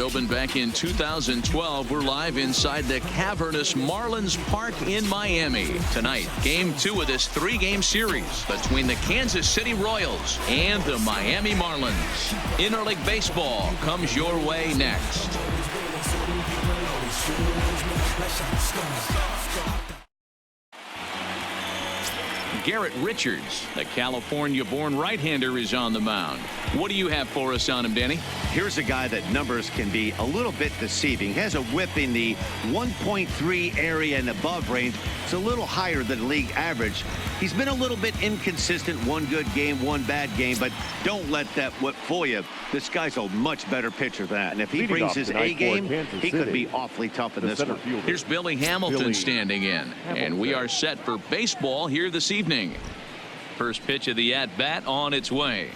Opened back in 2012. We're live inside the cavernous Marlins Park in Miami. Tonight, game 2 of this 3-game series between the Kansas City Royals and the Miami Marlins. Interleague Baseball comes your way next. Garrett Richards, the California-born right-hander, is on the mound. What do you have for us on him, Danny? Here's a guy that numbers can be a little bit deceiving. He has a whip in the 1.3 area and above range. It's a little higher than league average. He's been a little bit inconsistent. One good game, one bad game, but don't let that whip fool you. This guy's a much better pitcher than that. And if he brings his A game, he could be awfully tough in this one. Here's Billy Hamilton standing in. And we are set for baseball here this evening. First pitch of the at-bat on its way.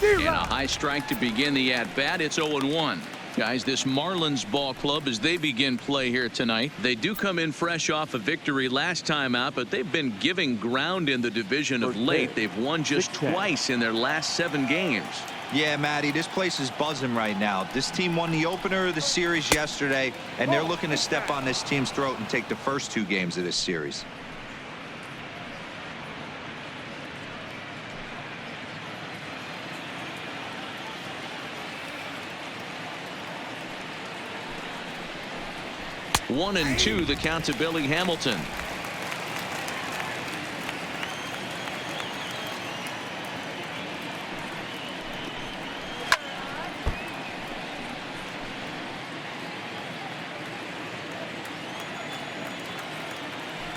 And a high strike to begin the at-bat. It's 0-1. Guys, this Marlins ball club, as they begin play here tonight, they do come in fresh off a victory last time out, but they've been giving ground in the division of late. They've won just twice in their last 7 games. Yeah, Matty, this place is buzzing right now. This team won the opener of the series yesterday, and they're looking to step on this team's throat and take the first 2 games of this series. One and 2, the count to Billy Hamilton.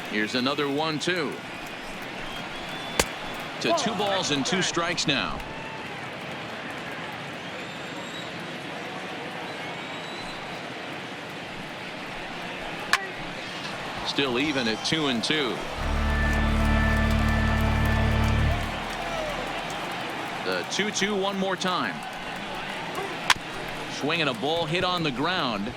Here's another 1-2. To 2 balls and 2 strikes now. Still even at 2-2. The 2-2 one more time. Swinging a ball hit on the ground.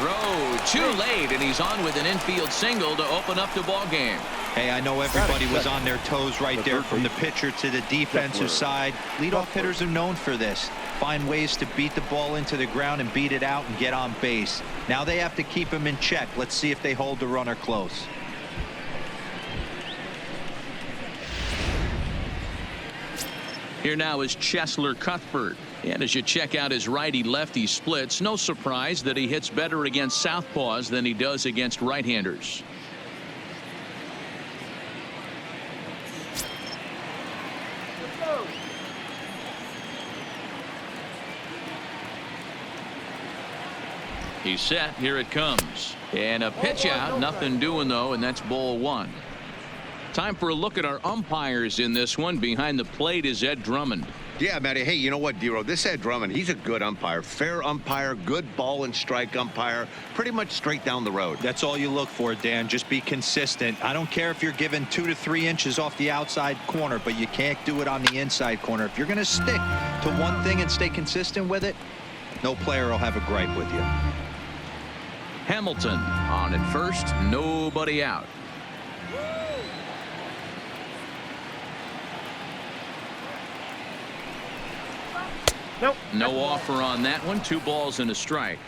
Throw too late, and he's on with an infield single to open up the ball game. Hey, I know everybody was on their toes right there from the pitcher to the defensive side. Leadoff hitters are known for this. Find ways to beat the ball into the ground and beat it out and get on base. Now they have to keep him in check. Let's see if they hold the runner close. Here now is Cheslor Cuthbert. And as you check out his righty-lefty splits, no surprise that he hits better against southpaws than he does against right-handers. He's set. Here it comes. And a pitch out. Nothing doing, though, and that's ball 1. Time for a look at our umpires in this one. Behind the plate is Ed Drummond. Yeah, Matty. Hey, you know what, Dero? This Ed Drummond, he's a good umpire. Fair umpire, good ball and strike umpire. Pretty much straight down the road. That's all you look for, Dan. Just be consistent. I don't care if you're given 2 to 3 inches off the outside corner, but you can't do it on the inside corner. If you're going to stick to one thing and stay consistent with it, no player will have a gripe with you. Hamilton on at first, nobody out. Nope. No offer on that one. 2 balls and a strike.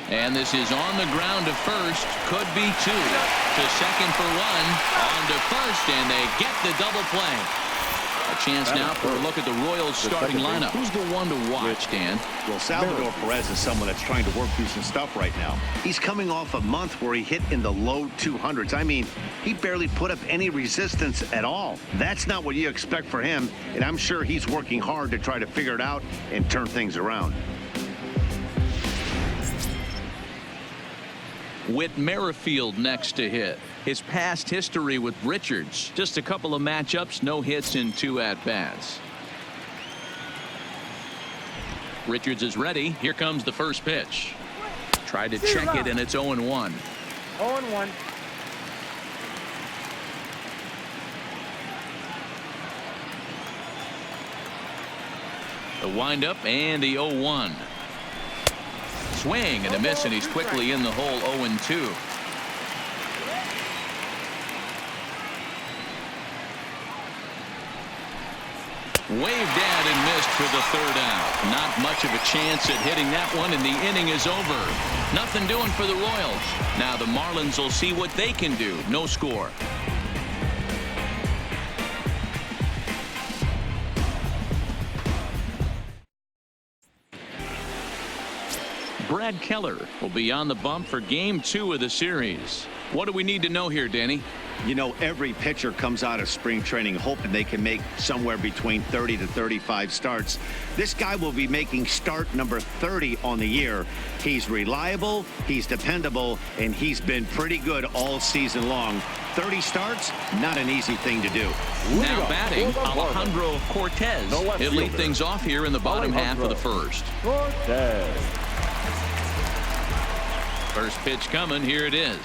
And this is on the ground to first. Could be 2. To second for 1. On to first, and they get the double play. A chance now for a look at the Royals starting lineup. Who's the one to watch, Dan? Well, Salvador Perez is someone that's trying to work through some stuff right now. He's coming off a month where he hit in the low 200s. I mean, he barely put up any resistance at all. That's not what you expect for him, and I'm sure he's working hard to try to figure it out and turn things around. Whit Merrifield next to hit. His past history with Richards, just a couple of matchups, no hits in 2 at-bats. Richards is ready. Here comes the first pitch. Tried to check it, and it's 0-1. 0-1. The windup and the 0-1. swing and a miss, and he's quickly in the hole. 0-2. Waved at and missed for the 3rd out. Not much of a chance at hitting that one, and the inning is over. Nothing doing for the Royals. Now the Marlins will see what they can do. No score. Brad Keller will be on the bump for Game 2 of the series. What do we need to know here, Danny? You know, every pitcher comes out of spring training hoping they can make somewhere between 30 to 35 starts. This guy will be making start number 30 on the year. He's reliable, he's dependable, and he's been pretty good all season long. 30 starts, not an easy thing to do. Now batting, Alejandro Cortez. He'll lead things off here in the bottom half of the first. First pitch coming. Here it is.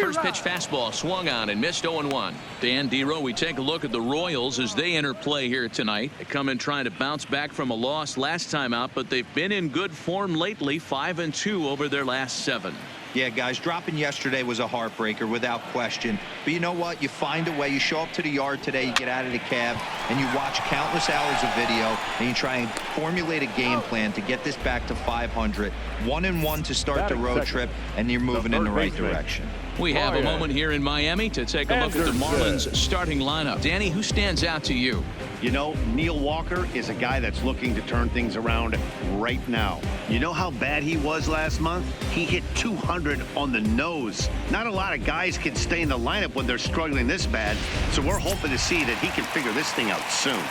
First pitch fastball swung on and missed. 0-1. Dan Dero, we take a look at the Royals as they enter play here tonight. They come in trying to bounce back from a loss last time out, but they've been in good form lately. 5-2 over their last 7. Yeah, guys, dropping yesterday was a heartbreaker without question. But you know what? You find a way. You show up to the yard today, you get out of the cab, and you watch countless hours of video, and you try and formulate a game plan to get this back to 500. 1-1 to start the road trip, and you're moving in the right direction. We have a moment here in Miami to take a look at the Marlins starting lineup. Danny, who stands out to you? You know, Neil Walker is a guy that's looking to turn things around right now. You know how bad he was last month? He hit 200 on the nose. Not a lot of guys can stay in the lineup when they're struggling this bad, so we're hoping to see that he can figure this thing out soon.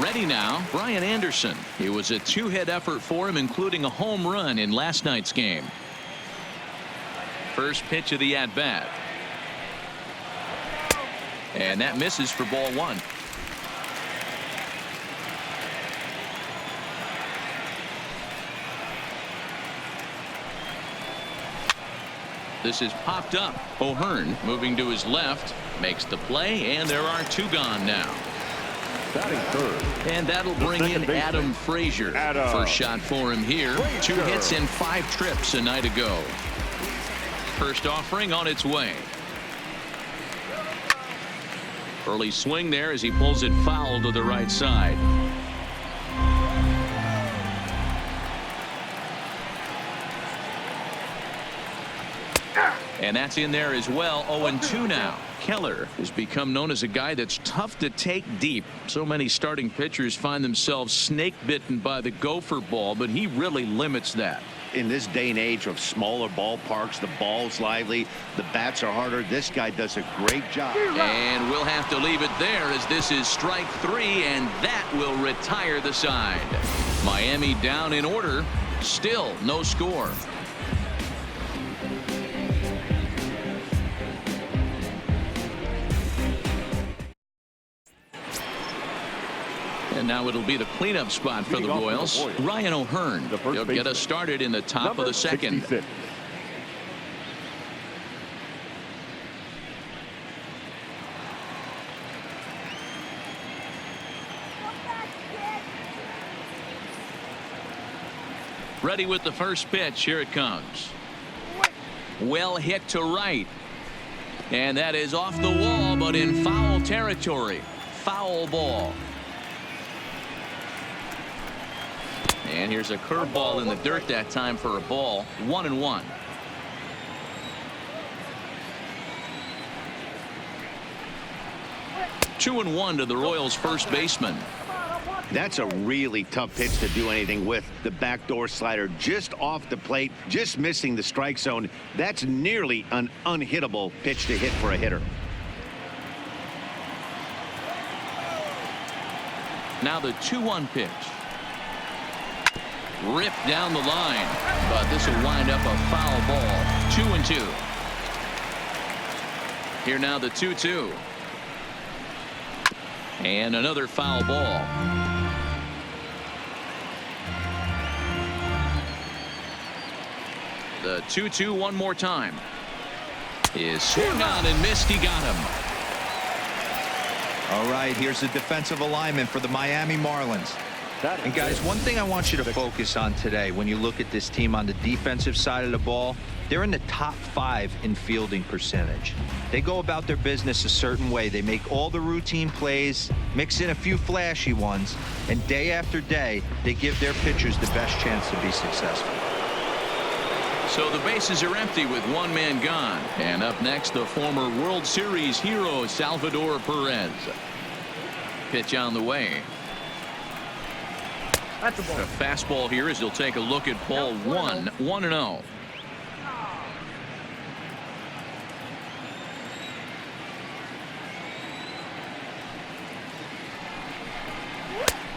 Ready now, Brian Anderson. It was a 2-hit effort for him, including a home run in last night's game. First pitch of the at-bat. And that misses for ball 1. This is popped up. O'Hearn moving to his left, makes the play, and there are 2 gone now. And that'll bring in Adam Frazier. First shot for him here. 2 hits and 5 trips a night ago. First offering on its way. Early swing there as he pulls it foul to the right side. And that's in there as well. 0-2 now. Keller has become known as a guy that's tough to take deep. So many starting pitchers find themselves snake bitten by the gopher ball, but he really limits that. In this day and age of smaller ballparks, the ball's lively, the bats are harder. This guy does a great job. And we'll have to leave it there as this is strike 3, and that will retire the side. Miami down in order. Still no score. And now it'll be the cleanup spot for the Royals. Ryan O'Hearn. He'll get us started in the top of the second. 66. Ready with the first pitch. Here it comes. Well hit to right. And that is off the wall, but in foul territory. Foul ball. And here's a curveball in the dirt that time for a ball. 1-1. Two and 1 to the Royals first baseman. That's a really tough pitch to do anything with. The backdoor slider just off the plate, just missing the strike zone. That's nearly an unhittable pitch to hit for a hitter. Now the 2-1 pitch. Ripped down the line, but this will wind up a foul ball. 2-2. Here now the 2-2. And another foul ball. The 2-2 one more time. Is swung on and missed. He got him. All right, here's the defensive alignment for the Miami Marlins. And guys, one thing I want you to focus on today when you look at this team on the defensive side of the ball, they're in the top 5 in fielding percentage. They go about their business a certain way. They make all the routine plays, mix in a few flashy ones, and day after day, they give their pitchers the best chance to be successful. So the bases are empty with one man gone. And up next, the former World Series hero, Salvador Perez. Pitch on the way. That's a ball. A fastball here as he'll take a look at ball 1, 1-0.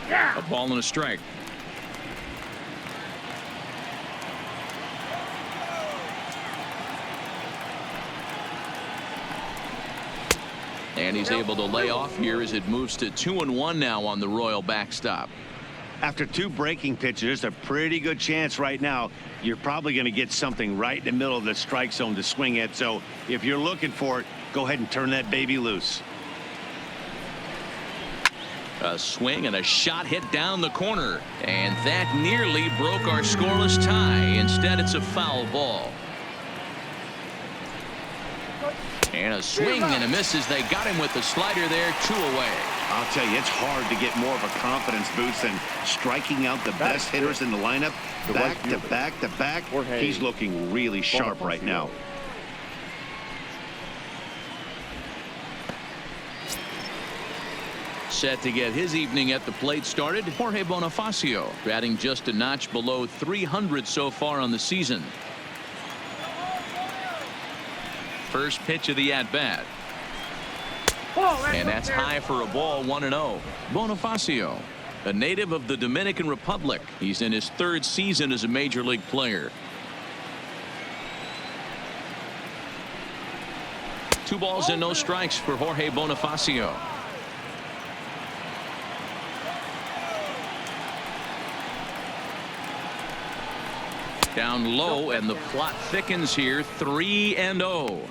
A ball and a strike. And he's able to lay off here as it moves to 2-1 now on the Royal backstop. After 2 breaking pitches, a pretty good chance right now. You're probably going to get something right in the middle of the strike zone to swing at. So if you're looking for it, go ahead and turn that baby loose. A swing and a shot hit down the corner. And that nearly broke our scoreless tie. Instead, it's a foul ball. And a swing and a miss as they got him with the slider there, 2 away. I'll tell you, it's hard to get more of a confidence boost than striking out the best hitters in the lineup. Back to back to back. He's looking really sharp right now. Set to get his evening at the plate started, Jorge Bonifacio, batting just a notch below 300 so far on the season. First pitch of the at-bat. And that's high for a ball, 1-0. Bonifacio, a native of the Dominican Republic. He's in his 3rd season as a major league player. 2 balls and no strikes for Jorge Bonifacio. Down low, and the plot thickens here, 3-0.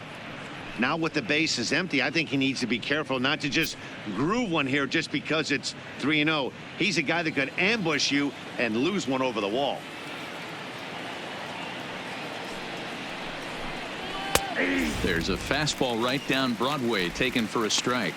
Now with the bases empty, I think he needs to be careful not to just groove one here just because it's 3-0. He's a guy that could ambush you and lose one over the wall. There's a fastball right down Broadway, taken for a strike.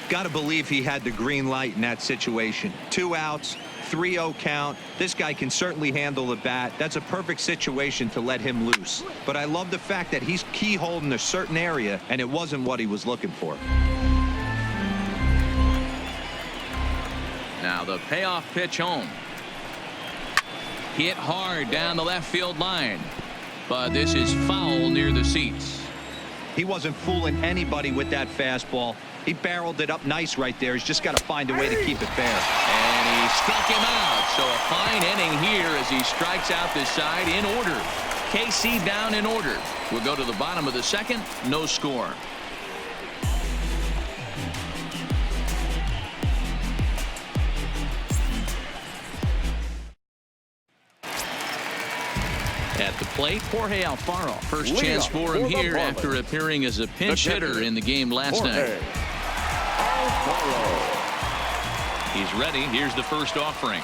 Got to believe he had the green light in that situation. 2 outs, 3-0 count. This guy can certainly handle the bat. That's a perfect situation to let him loose. But I love the fact that he's keyholding a certain area, and it wasn't what he was looking for. Now the payoff pitch home. Hit hard down the left field line. But this is foul near the seats. He wasn't fooling anybody with that fastball. He barreled it up nice right there. He's just got to find a way to keep it fair. And he struck him out. So a fine inning here as he strikes out this side in order. KC down in order. We'll go to the bottom of the 2nd. No score. At the plate, Jorge Alfaro. First chance for him here after appearing as a pinch hitter in the game last night. He's ready. Here's the first offering.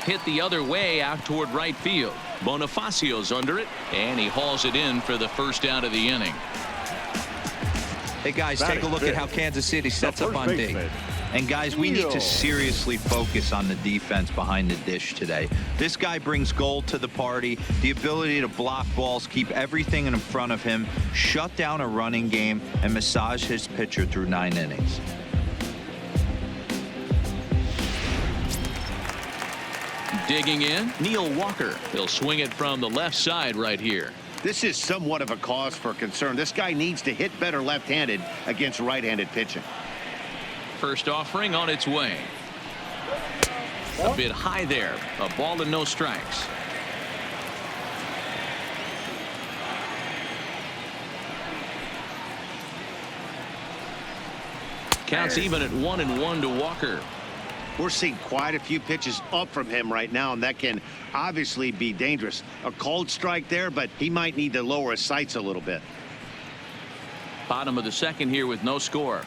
Hit the other way out toward right field. Bonifacio's under it, and he hauls it in for the first out of the inning. Hey, guys, take a look at how Kansas City sets up on D. And, guys, we need to seriously focus on the defense behind the dish today. This guy brings gold to the party, the ability to block balls, keep everything in front of him, shut down a running game, and massage his pitcher through 9 innings. Digging in, Neil Walker. He'll swing it from the left side right here. This is somewhat of a cause for concern. This guy needs to hit better left-handed against right-handed pitching. First offering on its way. A bit high there. A ball and no strikes. Counts even at 1-1 to Walker. We're seeing quite a few pitches up from him right now, and that can obviously be dangerous. A cold strike there, but he might need to lower his sights a little bit. Bottom of the 2nd here with no score.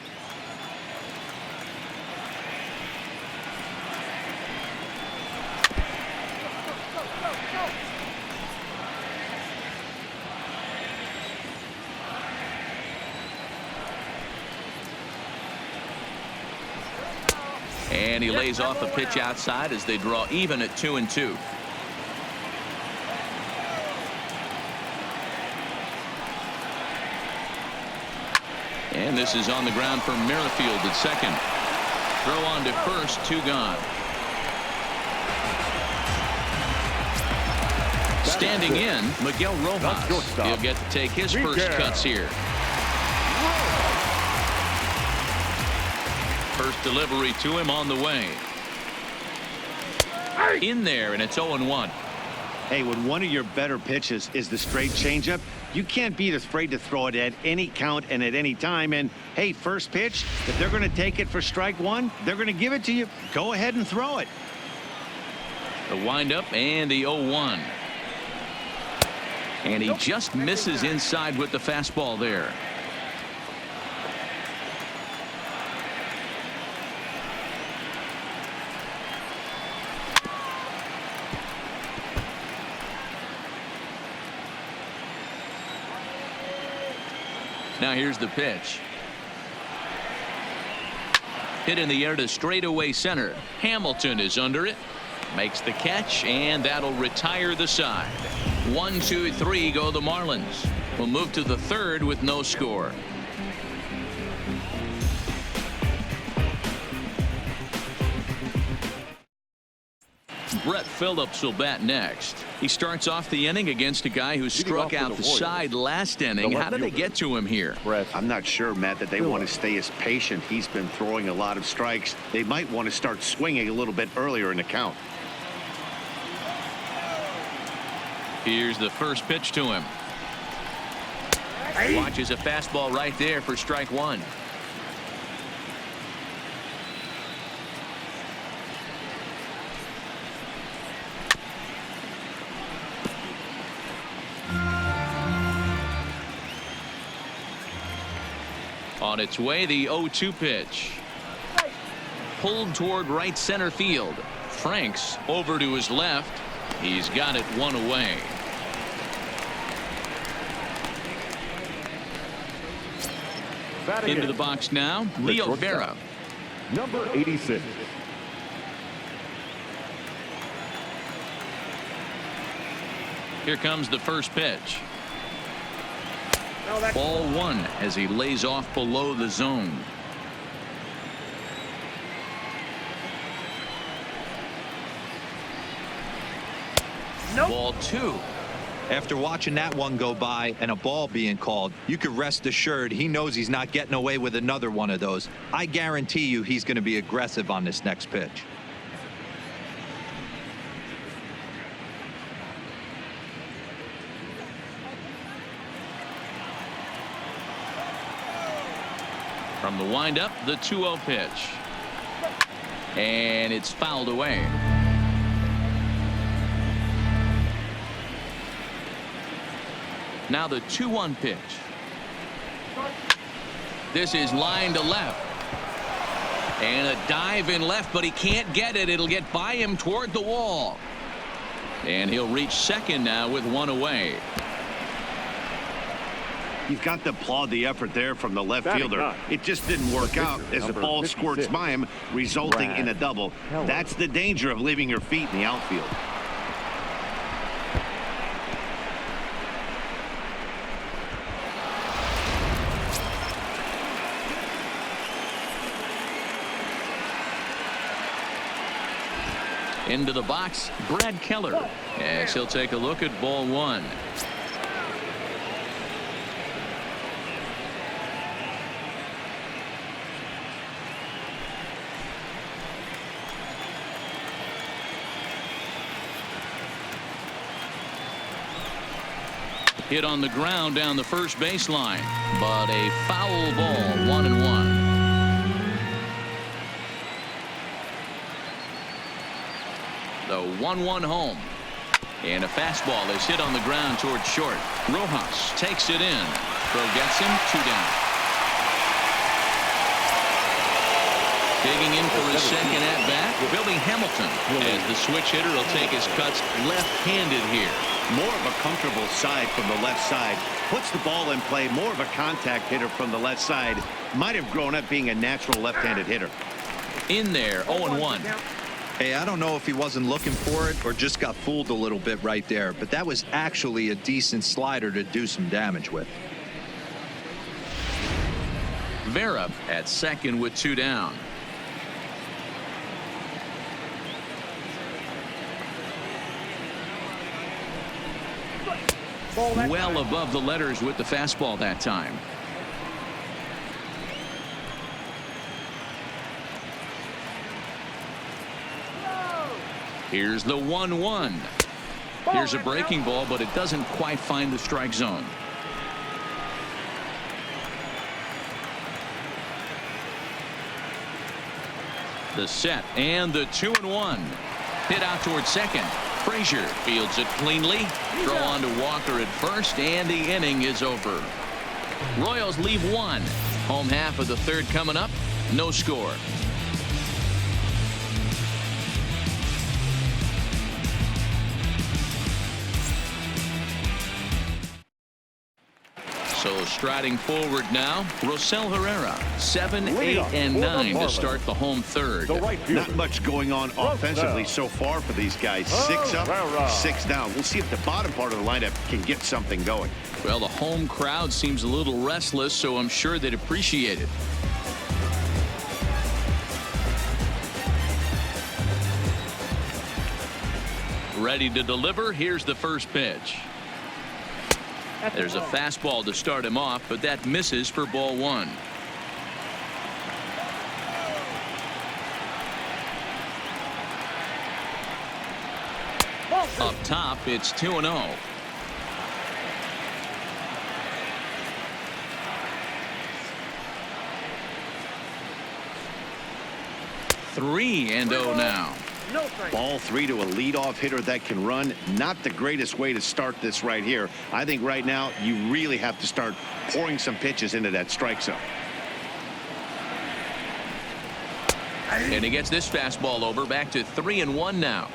And he lays off a pitch outside as they draw even at 2-2. And this is on the ground for Merrifield at second. Throw on to first, 2 gone. Standing in, Miguel Rojas. He'll get to take his first cuts here. First delivery to him on the way. In there, and it's 0-1. Hey, when one of your better pitches is the straight changeup, you can't be afraid to throw it at any count and at any time. And hey, first pitch, if they're going to take it for strike one, they're going to give it to you. Go ahead and throw it. The windup and the 0-1. And he just misses inside with the fastball there. Now here's the pitch. Hit in the air to straightaway center. Hamilton is under it. Makes the catch, and that'll retire the side. 1, 2, 3 go the Marlins. We'll move to the third with no score. Brett Phillips will bat next. He starts off the inning against a guy who struck out the side last inning. How did they get to him here? I'm not sure, Matt, that they want to stay as patient. He's been throwing a lot of strikes. They might want to start swinging a little bit earlier in the count. Here's the first pitch to him. Watches a fastball right there for strike one. On its way, the 0-2 pitch. Pulled toward right center field. Franks over to his left. He's got it one away. Into the box now, Leo Vera. Number 86. Here comes the first pitch. Ball one as he lays off below the zone. Ball two. After watching that one go by and a ball being called, you could rest assured he knows he's not getting away with another one of those. I guarantee you he's going to be aggressive on this next pitch. From the windup, the 2-0 pitch. And it's fouled away. Now the 2-1 pitch. This is line to left. And a dive in left, but he can't get it. It'll get by him toward the wall. And he'll reach second now with one away. You've got to applaud the effort there from the left fielder. It just didn't work out as the ball squirts by him, resulting in a double. That's the danger of leaving your feet in the outfield. Into the box, Brad Keller, as he'll take a look at ball one. Hit on the ground down the first baseline, but a foul ball, 1-1. The 1-1 home. And a fastball is hit on the ground towards short. Rojas takes it in. Throw gets him, 2 down. Digging in for his second at bat, Billy Hamilton, as the switch hitter will take his cuts left-handed here. More of a comfortable side from the left side. Puts the ball in play. More of a contact hitter from the left side. Might have grown up being a natural left-handed hitter. In there, 0-1. Hey, I don't know if he wasn't looking for it or just got fooled a little bit right there, but that was actually a decent slider to do some damage with. Vera at second with 2 down. Well above the letters with the fastball that time. Here's the 1-1. Here's a breaking ball, but it doesn't quite find the strike zone. The set and the 2-1. Hit out towards second. Frazier fields it cleanly. Throw on to Walker at first, and the inning is over. Royals leave 1. Home half of the third coming up. No score. So striding forward now, Rosell Herrera, 7, 8, and 9 to start the home third. Not much going on offensively so far for these guys. 6 up, 6 down. We'll see if the bottom part of the lineup can get something going. Well, the home crowd seems a little restless, so I'm sure they'd appreciate it. Ready to deliver. Here's the first pitch. There's a fastball to start him off, but that misses for ball 1. Up top, it's 2-0. Three and 0 now. Ball 3 to a leadoff hitter that can run. Not the greatest way to start this right here. I think right now you really have to start pouring some pitches into that strike zone. And he gets this fastball over. Back to 3-1 now.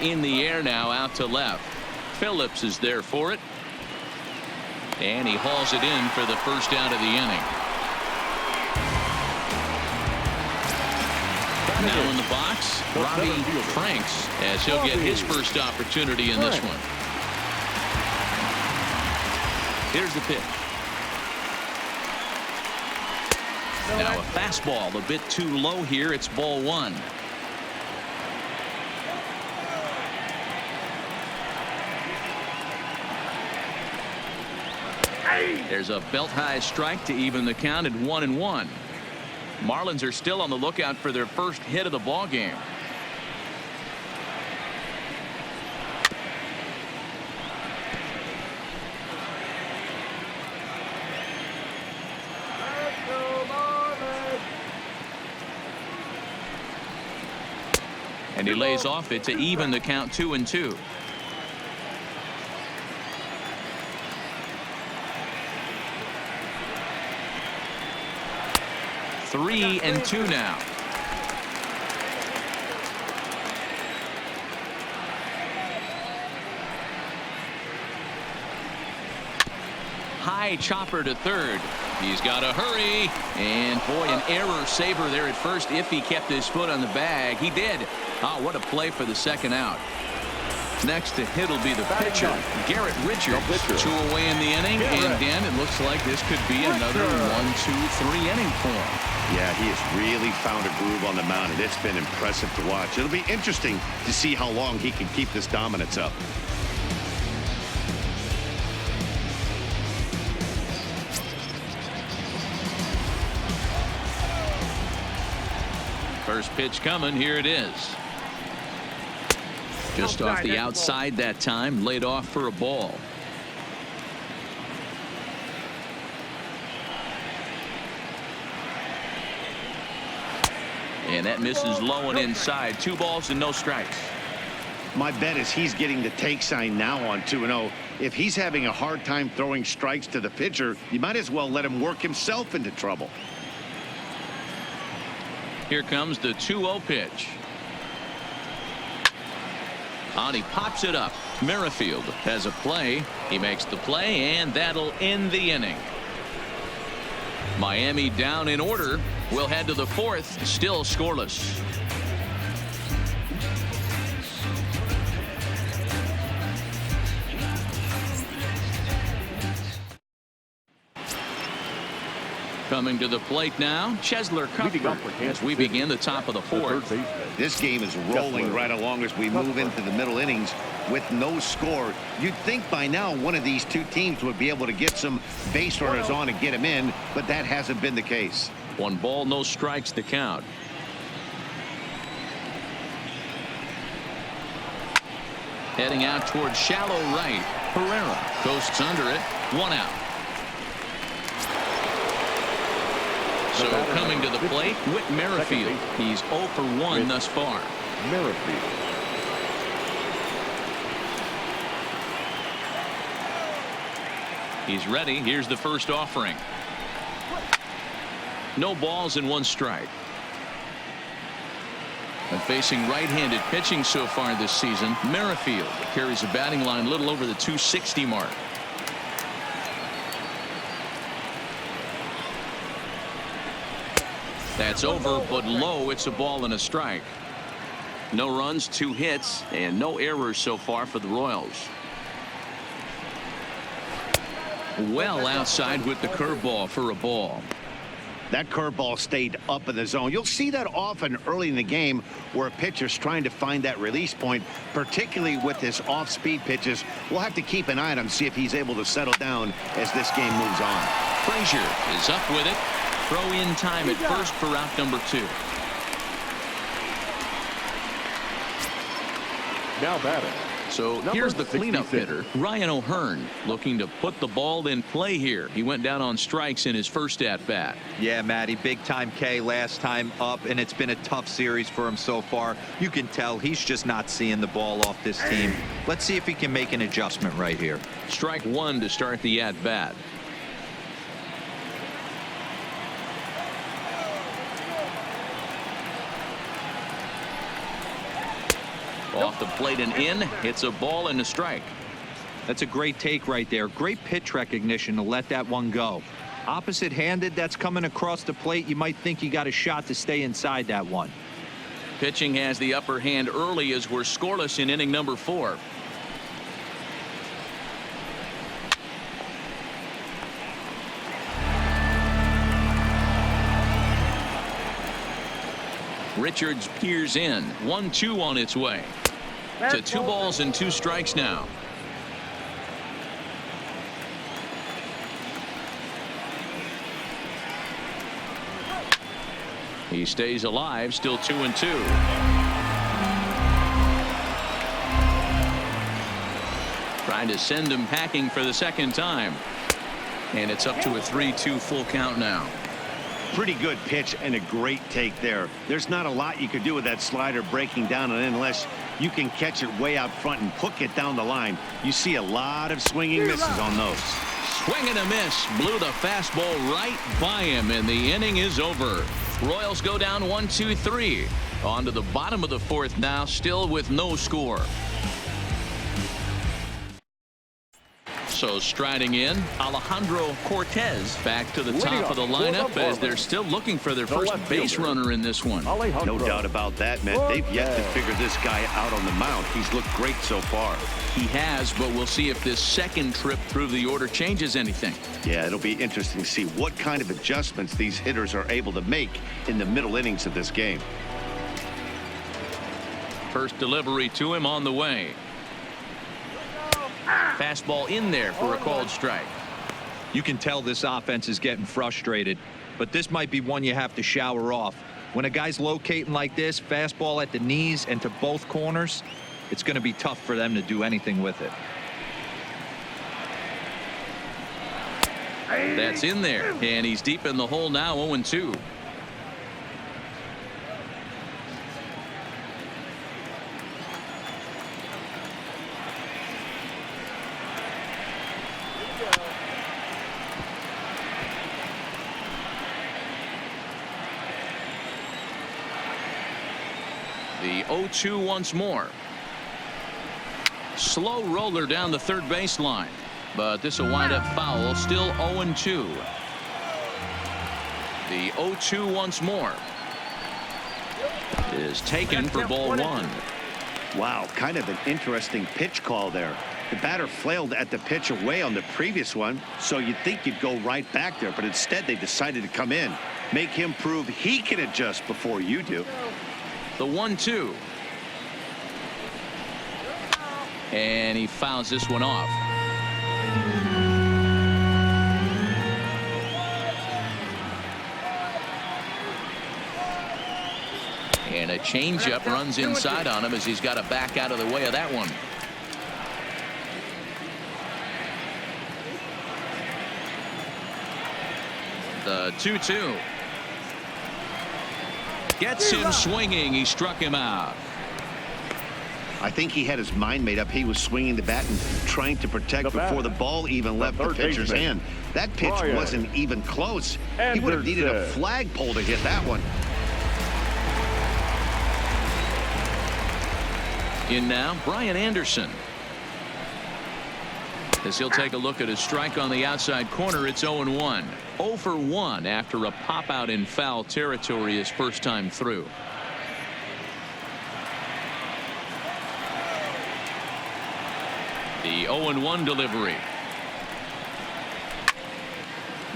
In the air now, out to left. Phillips is there for it. And he hauls it in for the first out of the inning. Now in the box, Robbie Franks, as he'll get his first opportunity in this one. Here's the pitch. Now a fastball a bit too low here. It's ball 1. There's a belt-high strike to even the count at 1-1. Marlins are still on the lookout for their first hit of the ball game. And he lays off it to even the count 2-2. 3-2 now. High chopper to third. He's got to hurry. And boy, an error saver there at first if he kept his foot on the bag. He did. Oh, what a play for the second out. Next to hit will be the pitcher, Garrett Richards. 2 away in the inning, and Dan, it looks like this could be another 1-2-3 inning for him. Yeah, he has really found a groove on the mound, and it's been impressive to watch. It'll be interesting to see how long he can keep this dominance up. First pitch coming. Here it is. Just off the outside that time, laid off for a ball. And that misses low and inside. 2 balls and no strikes. My bet is he's getting the take sign now on 2-0. If he's having a hard time throwing strikes to the pitcher, you might as well let him work himself into trouble. Here comes the 2-0 pitch. On he pops it up. Merrifield has a play. He makes the play, and that'll end the inning. Miami down in order. We'll head to the fourth, still scoreless. Coming to the plate now, Chesler Cuthbert as we begin the top of the fourth. This game is rolling right along as we move into the middle innings with no score. You'd think by now one of these two teams would be able to get some base runners on and get them in, but that hasn't been the case. 1 ball, no strikes to count. Heading out towards shallow right. Herrera coasts under it. 1 out. So coming to the plate, Whit Merrifield. He's 0 for 1 thus far. Merrifield. He's ready. Here's the first offering. No balls and 1 strike. And facing right-handed pitching so far this season, Merrifield carries a batting line a little over the 260 mark. That's over, but low. It's a ball and a strike. No runs, 2 hits, and no errors so far for the Royals. Well outside with the curveball for a ball. That curveball stayed up in the zone. You'll see that often early in the game where a pitcher's trying to find that release point, particularly with his off-speed pitches. We'll have to keep an eye on him, see if he's able to settle down as this game moves on. Frazier is up with it. Throw in time at first for out number 2. Now batting. So here's the cleanup hitter, Ryan O'Hearn, looking to put the ball in play here. He went down on strikes in his first at bat. Yeah, Matty, big time K last time up, and it's been a tough series for him so far. You can tell he's just not seeing the ball off this team. Let's see if he can make an adjustment right here. Strike 1 to start the at bat. Off the plate and in. It's a ball and a strike. That's a great take right there. Great pitch recognition to let that one go. Opposite handed, that's coming across the plate. You might think you got a shot to stay inside that one. Pitching has the upper hand early as we're scoreless in inning number 4. Richards peers in. 1-2 on its way. To 2 balls and 2 strikes now. He stays alive, still 2-2. Trying to send him packing for the second time. And it's up to a 3-2 full count now. Pretty good pitch and a great take there. There's not a lot you could do with that slider breaking down and in unless you can catch it way out front and hook it down the line. You see a lot of swinging misses on those. Swing and a miss. Blew the fastball right by him, and the inning is over. Royals go down 1-2-3. On to the bottom of the 4th now, still with no score. So striding in, Alejandro Cortez back to the top of the lineup as they're still looking for their first base runner in this one. No doubt about that, Matt. They've yet to figure this guy out on the mound. He's looked great so far. He has, but we'll see if this second trip through the order changes anything. Yeah, it'll be interesting to see what kind of adjustments these hitters are able to make in the middle innings of this game. First delivery to him on the way. Fastball in there for a called strike. You can tell this offense is getting frustrated, but this might be one you have to shower off. When a guy's locating like this, fastball at the knees and to both corners, it's going to be tough for them to do anything with it. That's in there, and he's deep in the hole now. 0-2. The 0-2 once more. Slow roller down the third baseline, but this will wind up foul. Still 0-2. The 0-2 once more is taken for ball one. Wow, kind of an interesting pitch call there. The batter flailed at the pitch away on the previous one, so you'd think you'd go right back there, but instead they decided to come in, make him prove he can adjust before you do. The 1-2. And he fouls this one off. And a changeup runs inside on him as he's got to back out of the way of that one. The 2-2. Gets him swinging. He struck him out. I think he had his mind made up. He was swinging the bat and trying to protect before the ball even left the pitcher's hand. That pitch wasn't even close. He would have needed a flagpole to hit that one. In now, Brian Anderson. As he'll take a look at his strike on the outside corner, it's 0-1. 0 for 1 after a pop out in foul territory his first time through. The 0-1 delivery.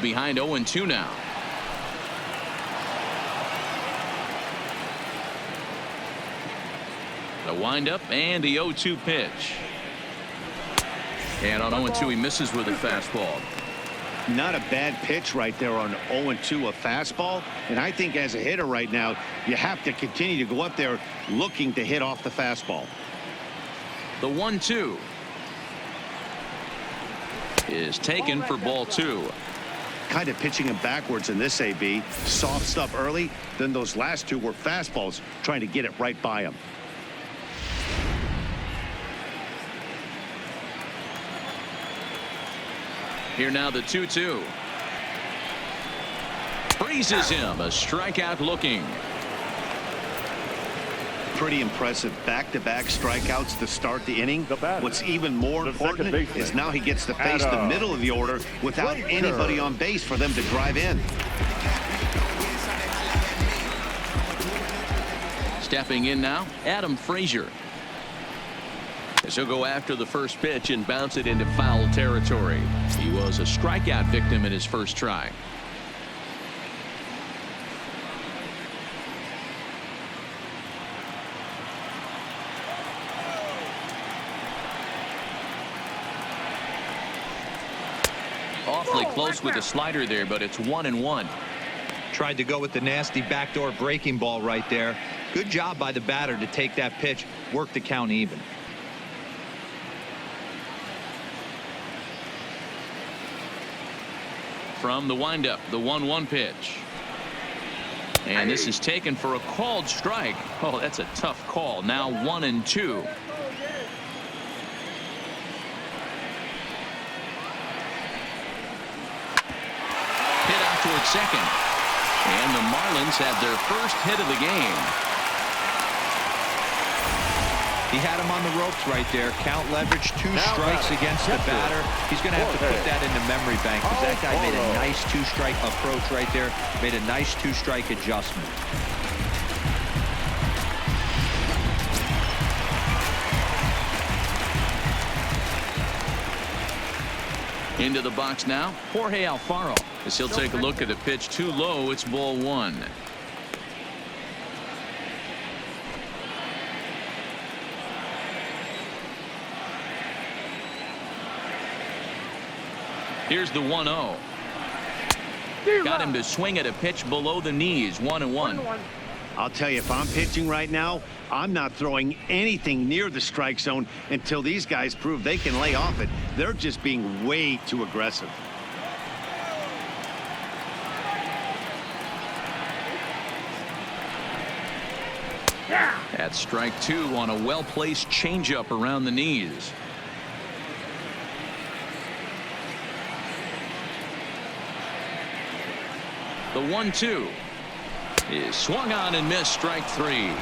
Behind 0-2 now. The windup and the 0-2 pitch. And on 0-2 he misses with a fastball. Not a bad pitch right there on 0-2, a fastball. And I think as a hitter right now, you have to continue to go up there looking to hit off the fastball. The 1-2 is taken for ball two. Kind of pitching him backwards in this AB. Soft stuff early, then those last two were fastballs trying to get it right by him. Here now the 2-2. Freezes him. A strikeout looking. Pretty impressive back-to-back strikeouts to start the inning. What's even more important is now he gets to face the middle of the order without anybody on base for them to drive in. Stepping in now, Adam Frazier. As he'll go after the first pitch and bounce it into foul territory. He was a strikeout victim in his first try. Awfully close with the slider there, but it's 1-1. Tried to go with the nasty backdoor breaking ball right there. Good job by the batter to take that pitch, work the count even. From the windup, the 1-1 pitch. And this is taken for a called strike. Oh, that's a tough call. Now 1-2. Hit out towards second. And the Marlins have their first hit of the game. He had him on the ropes right there. Count leverage, 2 strikes against the batter. He's going to have to put that in the memory bank because that guy made a nice 2-strike approach right there. Made a nice 2-strike adjustment. Into the box now, Jorge Alfaro. As he'll take a look at a pitch too low, it's ball 1. Here's the 1-0. Got him to swing at a pitch below the knees. 1-1. I'll tell you, if I'm pitching right now, I'm not throwing anything near the strike zone until these guys prove they can lay off it. They're just being way too aggressive. That's strike 2 on a well-placed changeup around the knees. The 1-2 is swung on and missed. Strike 3.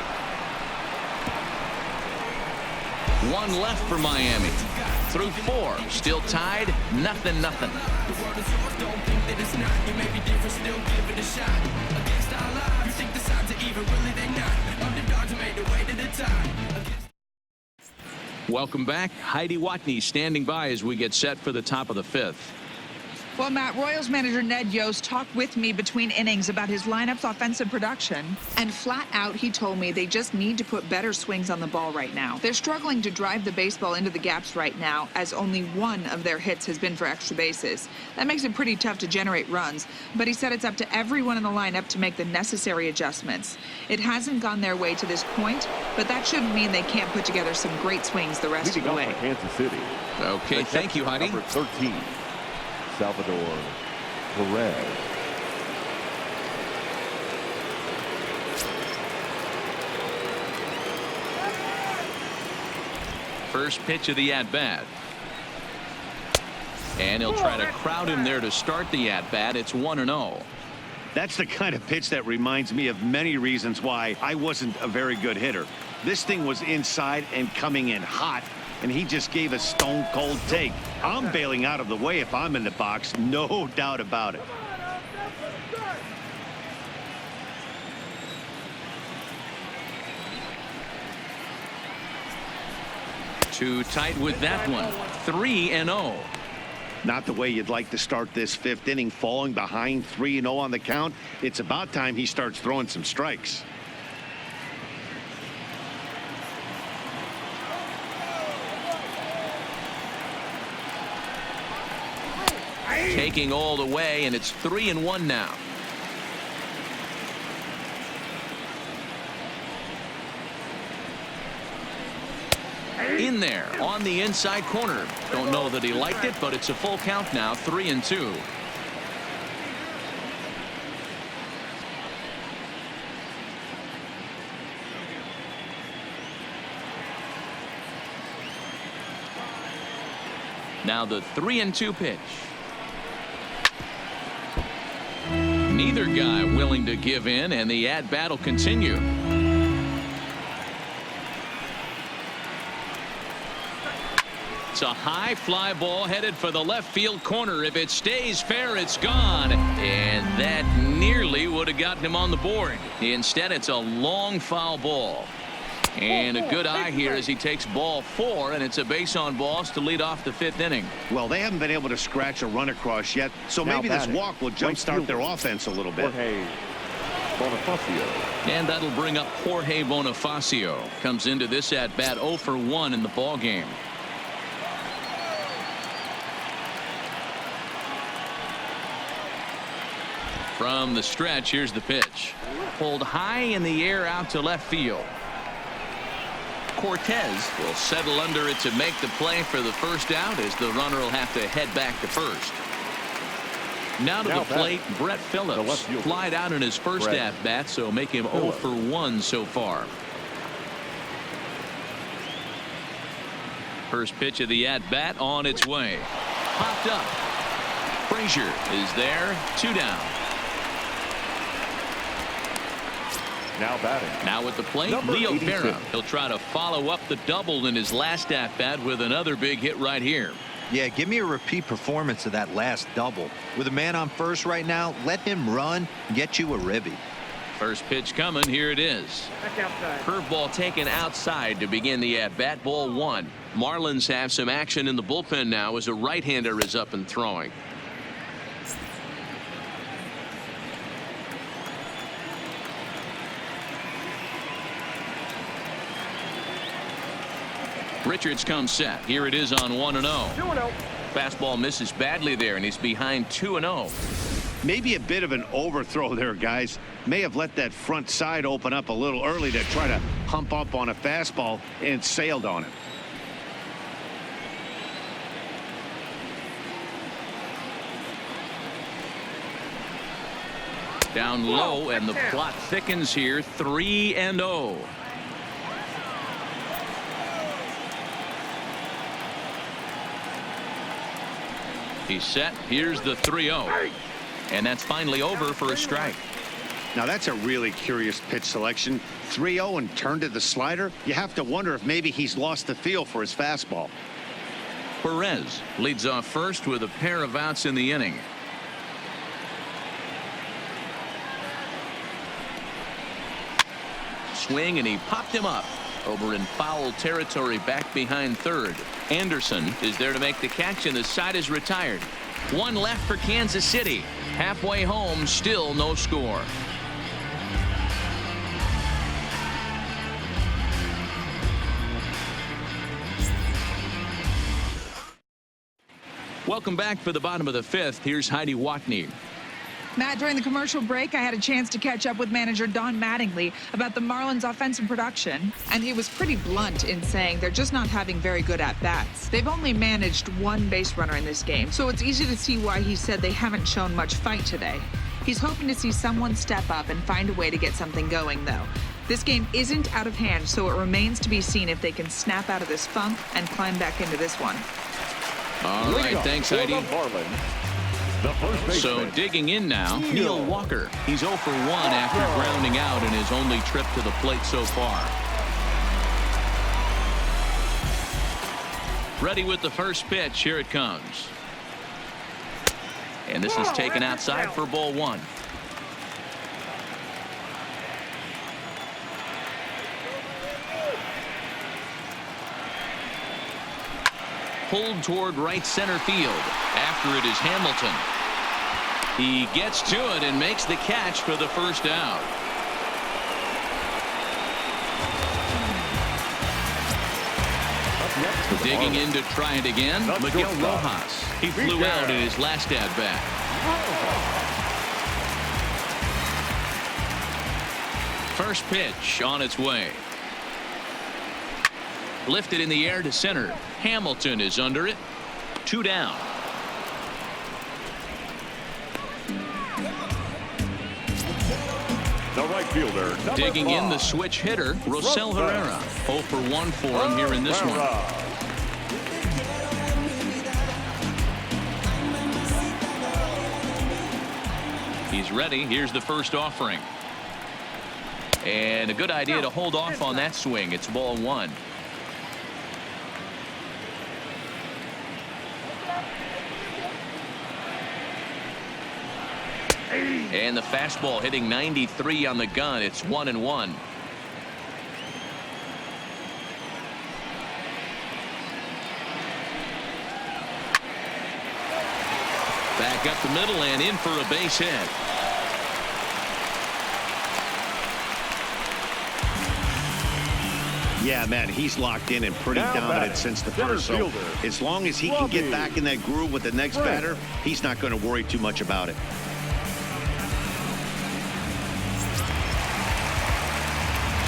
One left for Miami. Through 4, still tied, 0-0. Welcome back. Heidi Watney standing by as we get set for the top of the 5th. Well, Matt, Royals manager Ned Yost talked with me between innings about his lineup's offensive production. And flat out, he told me they just need to put better swings on the ball right now. They're struggling to drive the baseball into the gaps right now, as only one of their hits has been for extra bases. That makes it pretty tough to generate runs. But he said it's up to everyone in the lineup to make the necessary adjustments. It hasn't gone their way to this point, but that shouldn't mean they can't put together some great swings the rest of the way. Kansas City. Okay, thank you, Heidi. Number 13. Salvador Perez. First pitch of the at-bat. And he'll try to crowd him there to start the at-bat. It's 1-0. That's the kind of pitch that reminds me of many reasons why I wasn't a very good hitter. This thing was inside and coming in hot, and he just gave a stone-cold take. I'm bailing out of the way if I'm in the box, no doubt about it. Too tight with that one. 3-0. Not the way you'd like to start this 5th inning, falling behind 3-0 on the count. It's about time he starts throwing some strikes. Taking all the way, and it's 3-1 now. In there on the inside corner. Don't know that he liked it, but it's a full count now. 3-2. Now the 3-2 pitch. Neither guy willing to give in, and the at-bat will continue. It's a high fly ball headed for the left field corner. If it stays fair, it's gone. And that nearly would have gotten him on the board. Instead, it's a long foul ball. And a good eye here as he takes ball 4, and it's a base on balls to lead off the 5th inning. Well, they haven't been able to scratch a run across yet, so maybe this walk will jumpstart their offense a little bit. Jorge Bonifacio. And that'll bring up Jorge Bonifacio. Comes into this at bat 0 for 1 in the ball game. From the stretch, here's the pitch. Pulled high in the air out to left field. Cortez will settle under it to make the play for the first out, as the runner will have to head back to first. Now to the plate, Brett Phillips flied out in his first at bat, so make him 0 for 1 so far. First pitch of the at bat on its way. Popped up. Frazier is there. 2 down. Now batting. Now at the plate, Number Leo 86. Vera. He'll try to follow up the double in his last at bat with another big hit right here. Yeah, give me a repeat performance of that last double. With a man on first right now, let him run and get you a ribby. First pitch coming. Here it is. Back outside. Curveball taken outside to begin the at bat. Ball 1. Marlins have some action in the bullpen now as a right-hander is up and throwing. Richards comes set. Here it is on 1-0. 2-0. Fastball misses badly there, and he's behind 2-0. Maybe a bit of an overthrow there, guys. May have let that front side open up a little early to try to hump up on a fastball and sailed on it. Down low, and the plot thickens here. 3-0. He's set. Here's the 3-0. And that's finally over for a strike. Now that's a really curious pitch selection. 3-0 and turned to the slider. You have to wonder if maybe he's lost the feel for his fastball. Perez leads off first with a pair of outs in the inning. Swing, and he popped him up over in foul territory back behind third. Anderson is there to make the catch, and the side is retired. One left for Kansas City. Halfway home, still no score. Welcome back for the bottom of the fifth. Here's Heidi Watney. Matt, during the commercial break, I had a chance to catch up with manager Don Mattingly about the Marlins' offensive production, and he was pretty blunt in saying they're just not having very good at-bats. They've only managed one base runner in this game, so it's easy to see why he said they haven't shown much fight today. He's hoping to see someone step up and find a way to get something going, though. This game isn't out of hand, so it remains to be seen if they can snap out of this funk and climb back into this one. All right, thanks, Heidi. So digging in now, Neil Walker. He's 0 for 1 after grounding out in his only trip to the plate so far. Ready with the first pitch. Here it comes. And this is taken outside for ball 1. Pulled toward right center field. After it is Hamilton. He gets to it and makes the catch for the first out. Digging in to try it again, Miguel Rojas. He flew out in his last at-bat. First pitch on its way. Lifted in the air to center. Hamilton is under it. 2 down. The right fielder. Digging in the switch hitter, Rosell Herrera. 0 for 1 for him here in this one. He's ready. Here's the first offering. And a good idea to hold off on that swing. It's ball 1. And the fastball hitting 93 on the gun. It's 1-1. Back up the middle and in for a base hit. Yeah, man, he's locked in and pretty dominant since the first. So as long as he can get back in that groove with the next batter, he's not going to worry too much about it.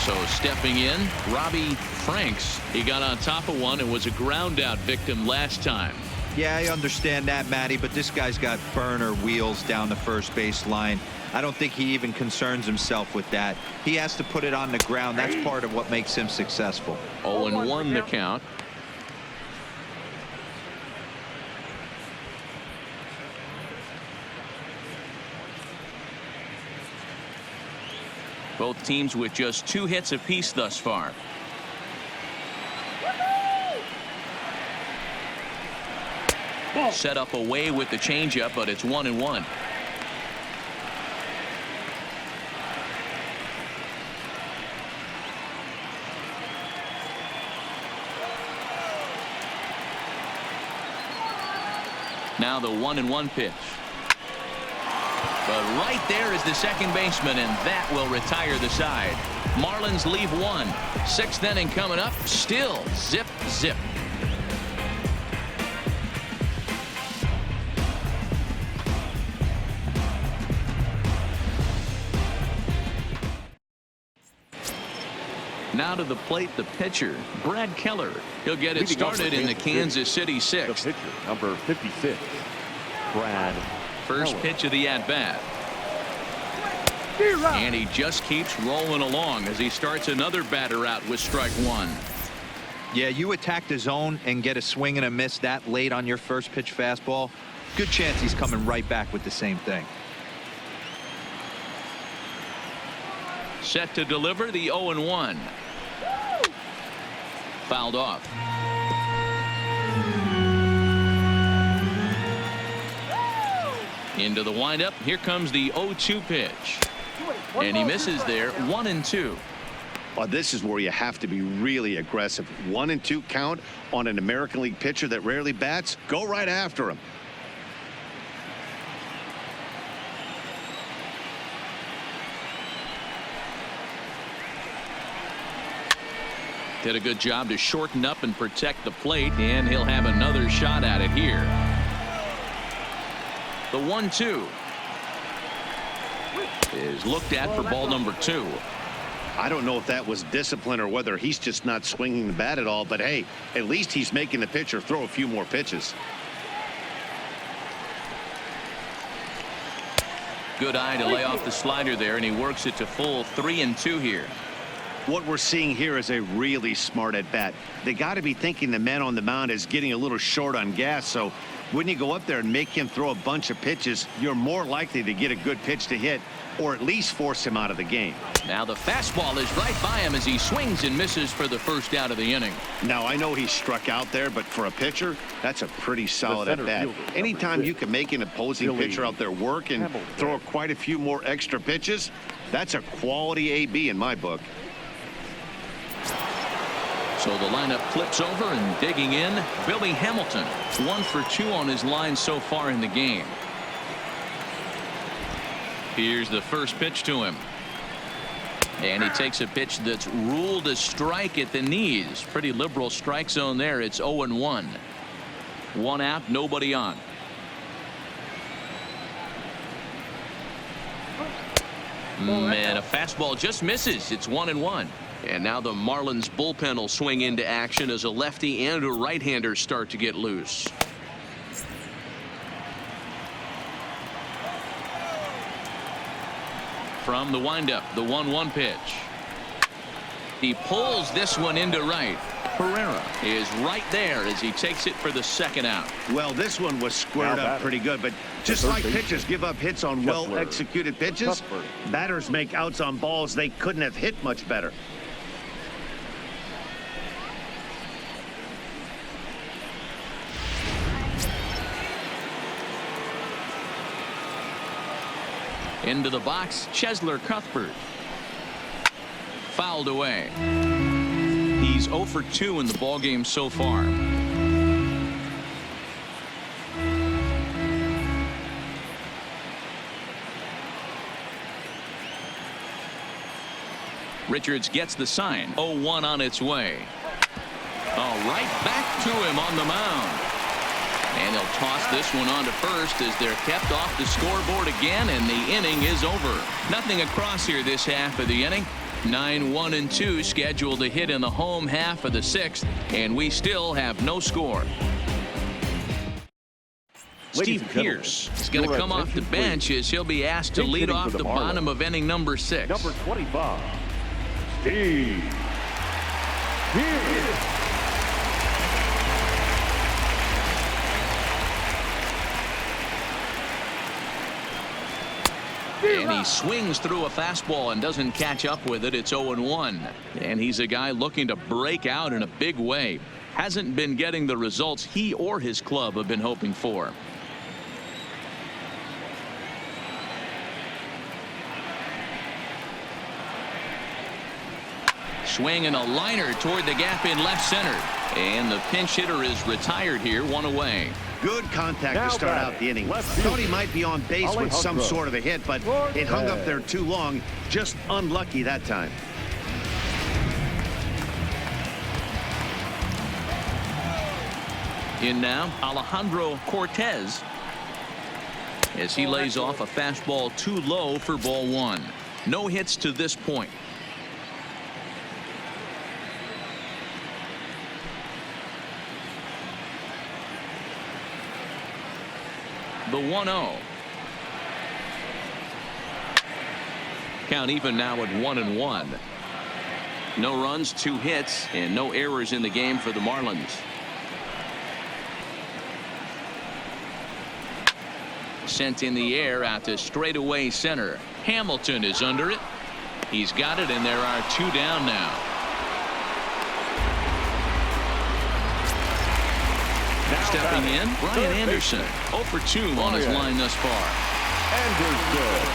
So stepping in, Robbie Franks. He got on top of one and was a ground out victim last time. Yeah, I understand that, Matty, but this guy's got burner wheels down the first base line. I don't think he even concerns himself with that. He has to put it on the ground. That's part of what makes him successful. 0-1 the count. Both teams with just 2 hits apiece thus far. Set up away with the changeup, but it's 1-1. Now the 1-1 pitch. But right there is the second baseman, and that will retire the side. Marlins leave 1. 6th inning coming up. Still zip, zip. Now to the plate, the pitcher, Brad Keller. He'll get it started in the Kansas City 6th. The pitcher, number 56, Brad. First pitch of the at-bat. And he just keeps rolling along as he starts another batter out with strike 1. Yeah, you attack the zone and get a swing and a miss that late on your first pitch fastball. Good chance he's coming right back with the same thing. set to deliver the 0-1. Fouled off. Into the windup. Here comes the 0-2 pitch. And he misses there. 1-2. Oh, this is where you have to be really aggressive. 1-2 count on an American League pitcher that rarely bats. Go right after him. Did a good job to shorten up and protect the plate, and he'll have another shot at it here. The 1-2 is looked at for ball number 2. I don't know if that was discipline or whether he's just not swinging the bat at all, but hey, at least he's making the pitcher throw a few more pitches. Good eye to lay off the slider there, and he works it to full 3-2 here. What we're seeing here is a really smart at bat. They got to be thinking the man on the mound is getting a little short on gas, so when you go up there and make him throw a bunch of pitches, you're more likely to get a good pitch to hit or at least force him out of the game. Now the fastball is right by him as he swings and misses for the first out of the inning. Now I know he struck out there, but for a pitcher, that's a pretty solid at bat. Anytime you can make an opposing pitcher out there work and throw quite a few more extra pitches, that's a quality AB in my book. So the lineup flips over, and digging in, Billy Hamilton. 1 for 2 on his line so far in the game. Here's the first pitch to him. And he takes a pitch that's ruled a strike at the knees. Pretty liberal strike zone there. It's 0-1. 1 out, nobody on. Man, a fastball just misses. It's 1-1. And now the Marlins bullpen will swing into action as a lefty and a right-hander start to get loose. From the windup, the 1-1 pitch. He pulls this one into right. Herrera is right there as he takes it for the second out. Well, this one was squared up pretty good, but just like pitchers give up hits on well-executed pitches, batters make outs on balls they couldn't have hit much better. Into the box, Chesler Cuthbert. Fouled away. He's 0 for 2 in the ballgame so far. Richards gets the sign. 0-1 on its way. Oh, right back to him on the mound. And they'll toss this one on to first as they're kept off the scoreboard again, and the inning is over. Nothing across here this half of the inning. 9-1-2 scheduled to hit in the home half of the 6th, and we still have no score. Steve Pearce is going to come off the bench as he'll be asked to lead off the bottom of inning number 6. Number 25, Steve Pearce. And he swings through a fastball and doesn't catch up with it. It's 0-1. And he's a guy looking to break out in a big way. Hasn't been getting the results he or his club have been hoping for. Swing and a liner toward the gap in left center. And the pinch hitter is retired here, 1 away. Good contact to start out the inning. Thought he might be on base with some sort of a hit, but it hung up there too long. Just unlucky that time. In now, Alejandro Cortez as he lays off a fastball too low for ball 1. No hits to this point. The 1-0. Count even now at 1-1. No runs, 2 hits, and no errors in the game for the Marlins. Sent in the air out to straightaway center. Hamilton is under it. He's got it, and there are 2 down now. Stepping in, Brian Anderson. 0 for 2 on his line thus far. Anderson.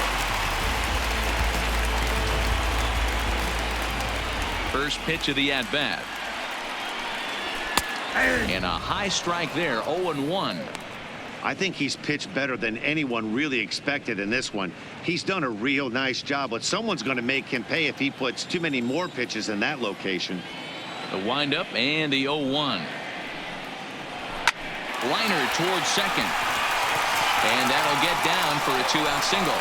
First pitch of the at-bat. And a high strike there, 0-1. I think he's pitched better than anyone really expected in this one. He's done a real nice job, but someone's going to make him pay if he puts too many more pitches in that location. The windup and the 0-1. Liner towards second. And that'll get down for a 2-out single.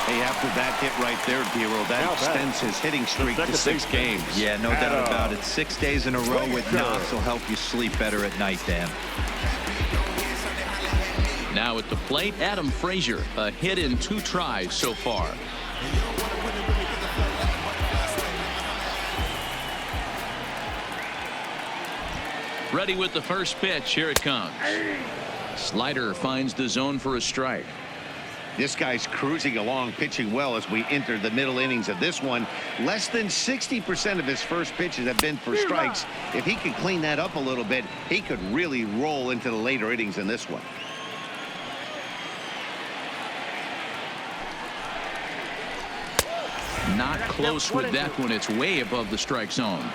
Hey, after that hit right there, Giro, that extends his hitting streak to 6 games. Yeah, no doubt about it. 6 days in a row with knocks will help you sleep better at night, Dan. Now at the plate, Adam Frazier. A hit in 2 tries so far. Ready with the first pitch. Here it comes. Slider finds the zone for a strike. This guy's cruising along, pitching well as we enter the middle innings of this one. Less than 60% of his first pitches have been for strikes. If he could clean that up a little bit, he could really roll into the later innings in this one. Not close with that one. It's way above the strike zone.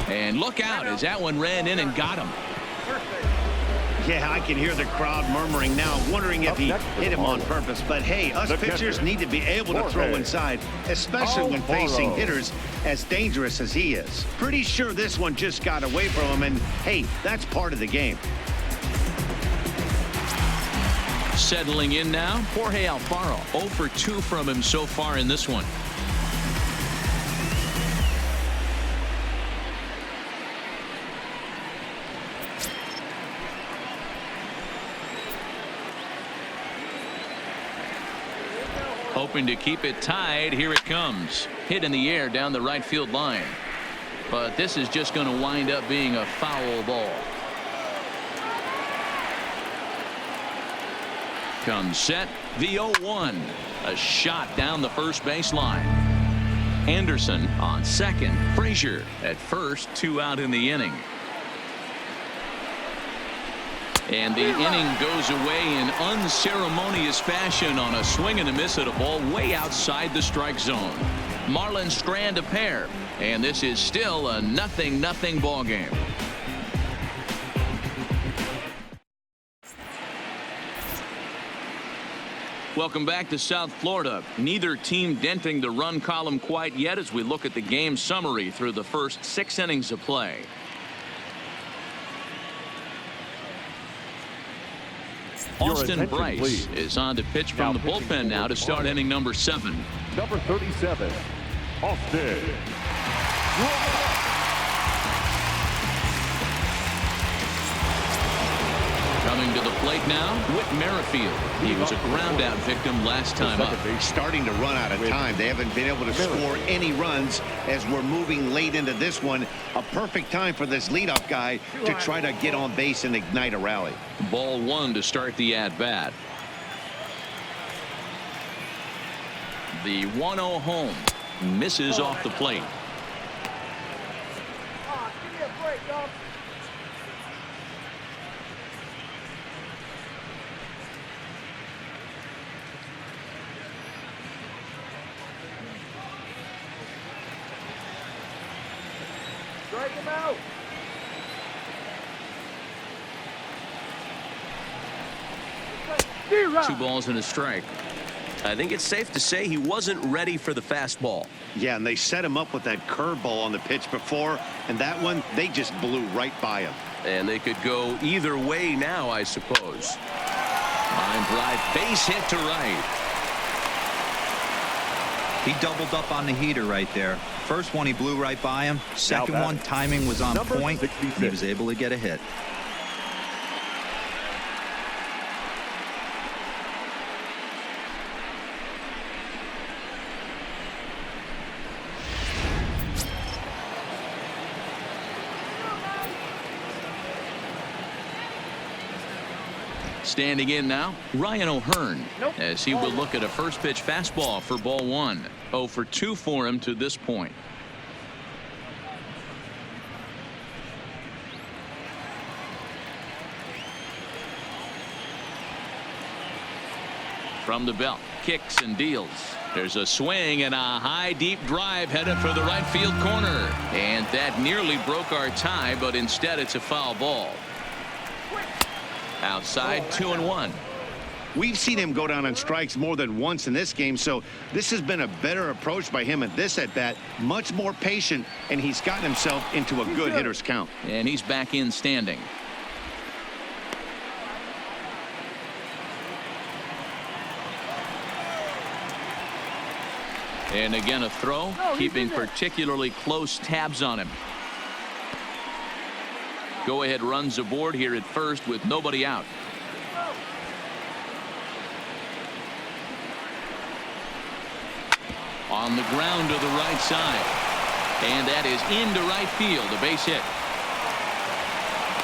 And look out as that one ran in and got him. Yeah, I can hear the crowd murmuring now, wondering if he hit him on purpose. But hey, us pitchers need to be able to throw inside, especially when facing hitters as dangerous as he is. Pretty sure this one just got away from him, and hey, that's part of the game. Settling in now, Jorge Alfaro. 0 for 2 from him so far in this one. Hoping to keep it tied. Here it comes. Hit in the air down the right field line. But this is just going to wind up being a foul ball. Comes set. The 0-1. A shot down the first baseline. Anderson on second. Frazier at first. 2 out in the inning. And the inning goes away in unceremonious fashion on a swing and a miss at a ball way outside the strike zone. Marlins strand a pair, and this is still a 0-0 ball game. Welcome back to South Florida. Neither team denting the run column quite yet as we look at the game summary through the first 6 innings of play. Austin Bryce is on to pitch from the bullpen now to start inning number 7. Number 37, Austin. Coming to the plate now, Whit Merrifield. He was a ground out victim last time up. Starting to run out of time. They haven't been able to score any runs as we're moving late into this one. A perfect time for this leadoff guy to try to get on base and ignite a rally. Ball 1 to start the at bat. The 1-0 home misses off the plate. Give me a break, dog. Strike him out. Two balls and a strike. I think it's safe to say he wasn't ready for the fastball. Yeah, and they set him up with that curveball on the pitch before, and that one, they just blew right by him. And they could go either way now, I suppose. Line drive, base hit to right. He doubled up on the heater right there. First one he blew right by him. Second one, timing was on point. He was able to get a hit. Standing in now, Ryan O'Hearn, as he will look at a first pitch fastball for ball 1. 0 for 2 for him to this point. From the belt, kicks and deals. There's a swing and a high deep drive headed for the right field corner, and that nearly broke our tie, but instead it's a foul ball. Outside, 2-1. We've seen him go down on strikes more than once in this game, so this has been a better approach by him at this at bat. Much more patient, and he's gotten himself into a good hitter's count. And he's back in standing. And again a throw, keeping particularly close tabs on him. Go ahead runs aboard here at first with nobody out. On the ground to the right side. And that is into right field, a base hit.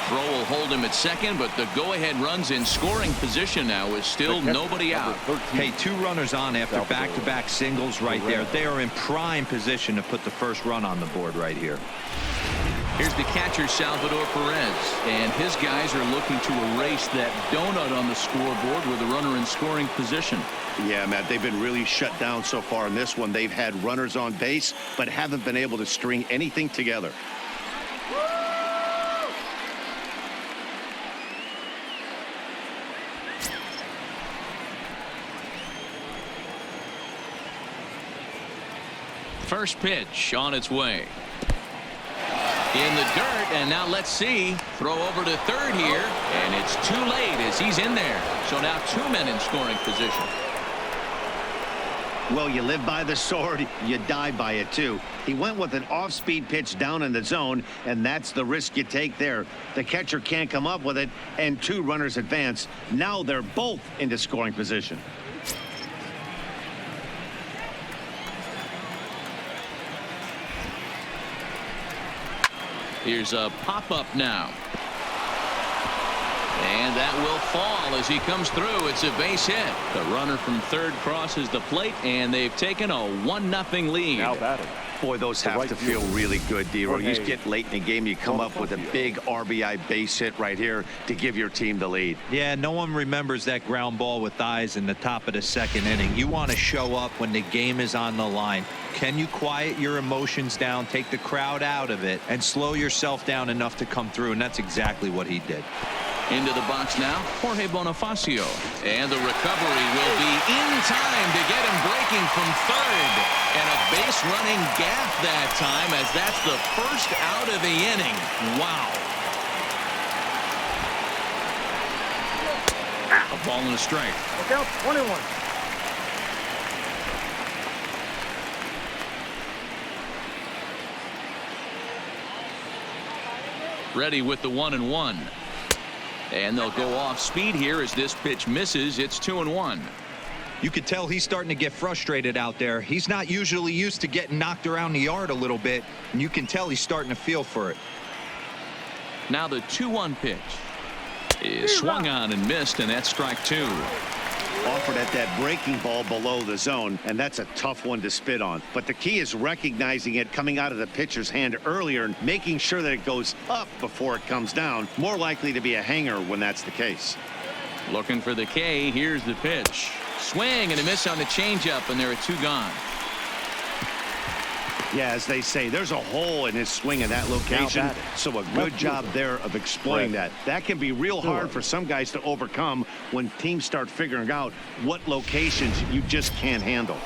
Throw will hold him at second, but the go-ahead runs in scoring position now is still nobody out. Hey, 2 runners on after back-to-back singles right there. They are in prime position to put the first run on the board right here. Here's the catcher, Salvador Perez, and his guys are looking to erase that donut on the scoreboard with a runner in scoring position. Yeah, Matt, they've been really shut down so far in this one. They've had runners on base, but haven't been able to string anything together. First pitch on its way. In the dirt, and now let's see. Throw over to third here, and it's too late as he's in there. So now 2 men in scoring position. Well, you live by the sword, you die by it too. He went with an off-speed pitch down in the zone, and that's the risk you take there. The catcher can't come up with it, and 2 runners advance. Now they're both into scoring position. Here's a pop-up now. And that will fall as he comes through. It's a base hit. The runner from third crosses the plate, and they've taken a 1-0 lead. Now batting. Boy, those have to feel really good, D-Roy. You get late in the game, you come up with a big RBI base hit right here to give your team the lead. Yeah, no one remembers that ground ball with eyes in the top of the second inning. You want to show up when the game is on the line. Can you quiet your emotions down, take the crowd out of it, and slow yourself down enough to come through? And that's exactly what he did. Into the box now, Jorge Bonifacio. And the recovery will be in time to get him breaking from third. And a base running gap that time, as that's the first out of the inning. Wow. A ball and a strike. Look out, 21. Ready with the 1-1. And they'll go off speed here as this pitch misses. It's 2-1. You could tell he's starting to get frustrated out there. He's not usually used to getting knocked around the yard a little bit, and you can tell he's starting to feel for it. Now the 2-1 pitch is swung on and missed, and that's strike 2. Offered at that breaking ball below the zone, and that's a tough one to spit on. But the key is recognizing it coming out of the pitcher's hand earlier and making sure that it goes up before it comes down. More likely to be a hanger when that's the case. Looking for the K. Here's the pitch. Swing and a miss on the changeup, and there are 2 gone. Yeah, as they say, there's a hole in his swing in that location, so a good job there of exploiting that. That can be real hard for some guys to overcome when teams start figuring out what locations you just can't handle.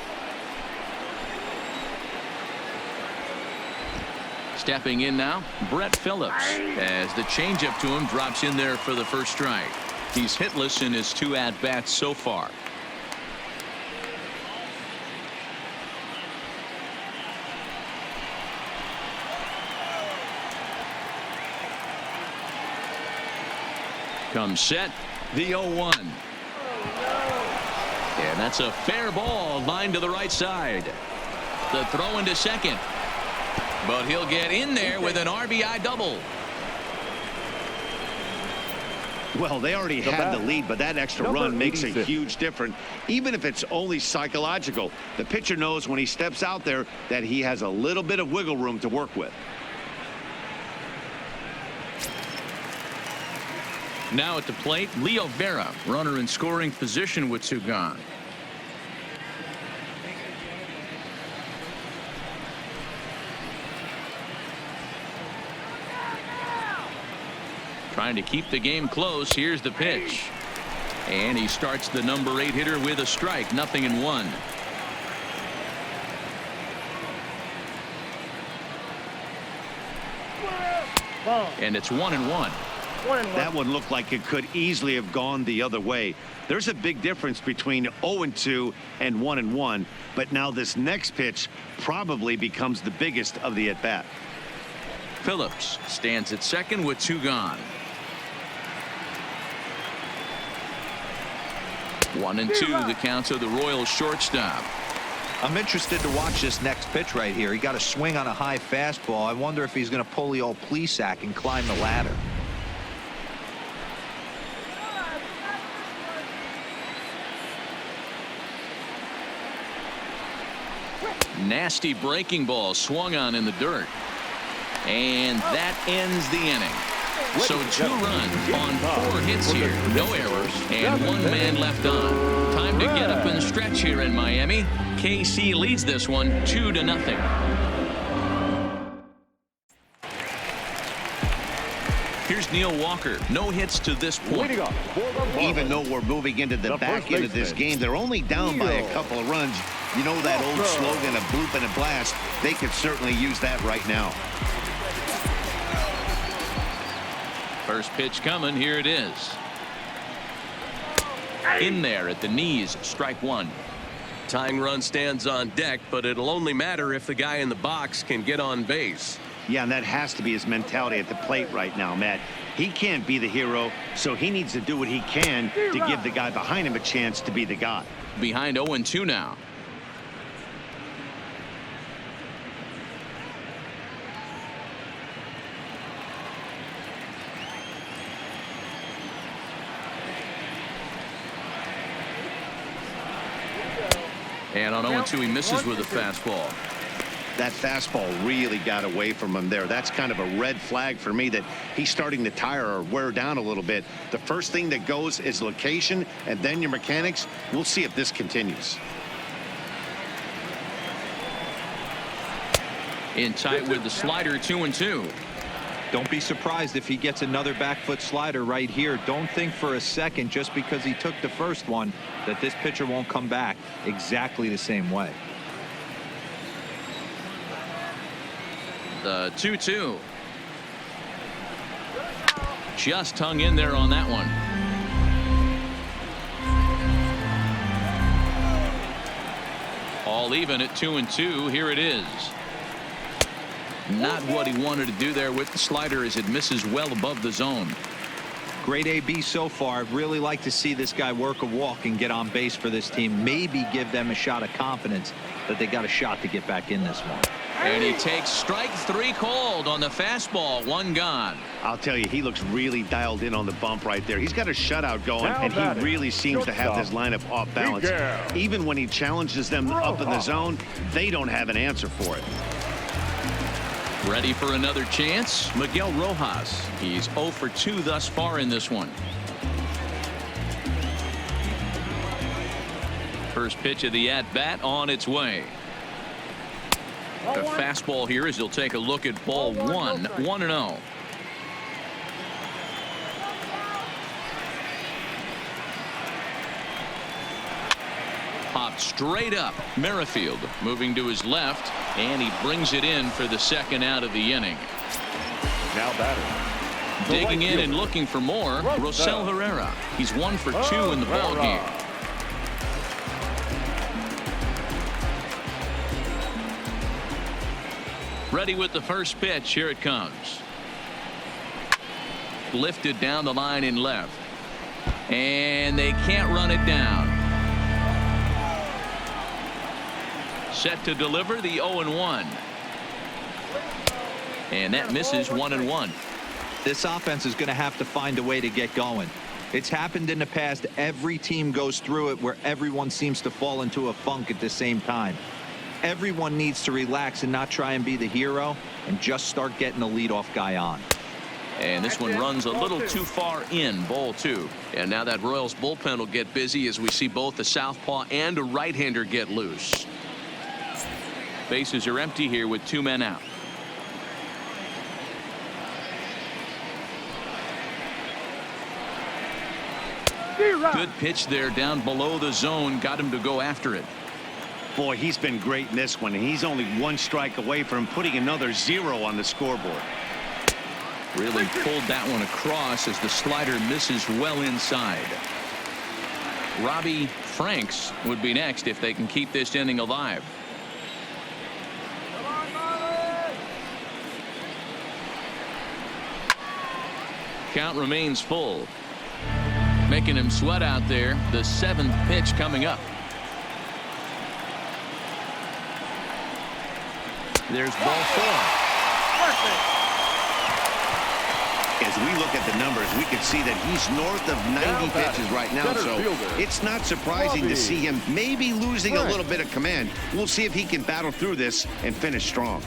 Stepping in now, Brett Phillips, as the changeup to him drops in there for the first strike. He's hitless in his 2 at-bats so far. Comes set, the 0-1. And that's a fair ball, lined to the right side. The throw into second. But he'll get in there with an RBI double. Well, they already had the lead, but that extra run makes a 86. huge difference, even if it's only psychological. The pitcher knows when he steps out there that he has a little bit of wiggle room to work with. Now at the plate, Leo Vera, runner in scoring position with 2 gone. Trying to keep the game close. Here's the pitch. And he starts the number 8 hitter with a strike. 0-1. And it's 1-1. That one looked like it could easily have gone the other way. There's a big difference between 0-2 and 1-1. But now this next pitch probably becomes the biggest of the at-bat. Phillips stands at second with 2 gone. 1-2 the count of the Royals shortstop. I'm interested to watch this next pitch right here. He got a swing on a high fastball. I wonder if he's going to pull the old Plesac and climb the ladder. Nasty breaking ball swung on in the dirt. And that ends the inning. So 2 runs on 4 hits here. No errors and 1 man left on. Time to get up and stretch here in Miami. KC leads this one 2-0. Here's Neil Walker. No hits to this point. Even though we're moving into the back end of this game, they're only down by a couple of runs. You know that old slogan, a bloop and a blast. They could certainly use that right now. First pitch coming. Here it is. In there at the knees. Strike 1. Tying run stands on deck, but it'll only matter if the guy in the box can get on base. Yeah, and that has to be his mentality at the plate right now, Matt. He can't be the hero, so he needs to do what he can to give the guy behind him a chance to be the guy. Behind 0-2 now. And on 0-2 he misses with a fastball. That fastball really got away from him there. That's kind of a red flag for me that he's starting to tire or wear down a little bit. The first thing that goes is location and then your mechanics. We'll see if this continues. In tight with the slider. 2-2. Don't be surprised if he gets another back foot slider right here. Don't think for a second just because he took the first one that this pitcher won't come back exactly the same way. The 2-2. Just hung in there on that one. All even at 2-2. Here it is. Not what he wanted to do there with the slider as it misses well above the zone. Great AB so far. I'd really like to see this guy work a walk and get on base for this team. Maybe give them a shot of confidence that they got a shot to get back in this one. And he takes strike 3 called on the fastball. 1 gone. I'll tell you, he looks really dialed in on the bump right there. He's got a shutout going, and he really seems to have this lineup off balance. Even when he challenges them up in the zone, they don't have an answer for it. Ready for another chance? Miguel Rojas. He's 0 for 2 thus far in this one. First pitch of the at-bat on its way. The fastball here as he'll take a look at ball 1. 1-0. Popped straight up. Merrifield moving to his left, and he brings it in for the second out of the inning. Now batting. Digging in and looking for more, Rosell Herrera. He's 1 for 2 in the ball game. Ready with the first pitch. Here it comes. Lifted down the line in left, and they can't run it down. Set to deliver the 0-1. And that misses. 1-1. This offense is going to have to find a way to get going. It's happened in the past. Every team goes through it where everyone seems to fall into a funk at the same time. Everyone needs to relax and not try and be the hero and just start getting the leadoff guy on. And this one runs a little too far in, ball 2. And now that Royals bullpen will get busy as we see both a southpaw and a right-hander get loose. Bases are empty here with 2 men out. Good pitch there down below the zone. Got him to go after it. Boy, he's been great in this one, and he's only 1 strike away from putting another 0 on the scoreboard. Really pulled that one across as the slider misses well inside. Robbie Franks would be next if they can keep this inning alive. Count remains full. Making him sweat out there. The 7th pitch coming up. There's ball 4. As we look at the numbers, we can see that he's north of 90 pitches right now, so it's not surprising to see him maybe losing a little bit of command. We'll see if he can battle through this and finish strong.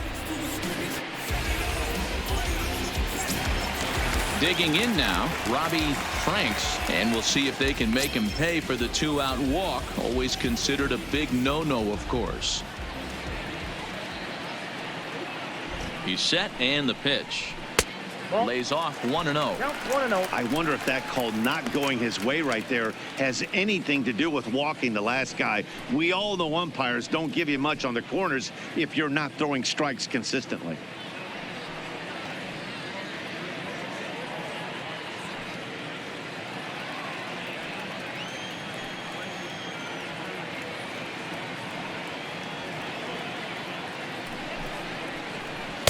Digging in now, Robbie Franks, and we'll see if they can make him pay for the 2-out walk. Always considered a big no-no, of course. He's set, and the pitch. Lays off 1-0. I wonder if that call not going his way right there has anything to do with walking the last guy. We all know umpires don't give you much on the corners if you're not throwing strikes consistently.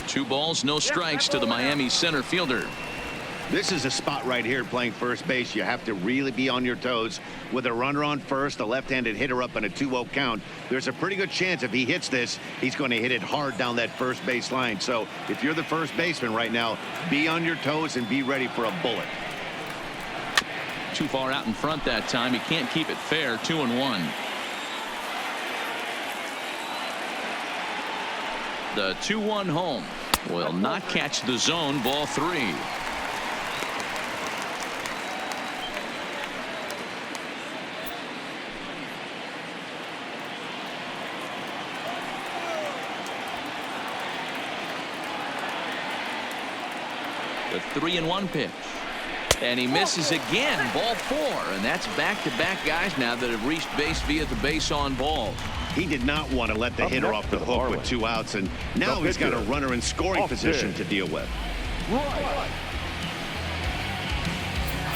Two balls, no strikes to the Miami center fielder. This is a spot right here playing first base. You have to really be on your toes. With a runner on first, a left-handed hitter up in a 2-0 count, there's a pretty good chance if he hits this, he's going to hit it hard down that first base line. So if you're the first baseman right now, be on your toes and be ready for a bullet. Too far out in front that time. He can't keep it fair. 2-1. The 2-1 home will not catch the zone. Ball 3. The 3-1 pitch. And he misses again. Ball 4. And that's back-to-back guys now that have reached base via the base on balls. He did not want to let the hitter off the hook with 2 outs, and now he's got a runner in scoring position to deal with.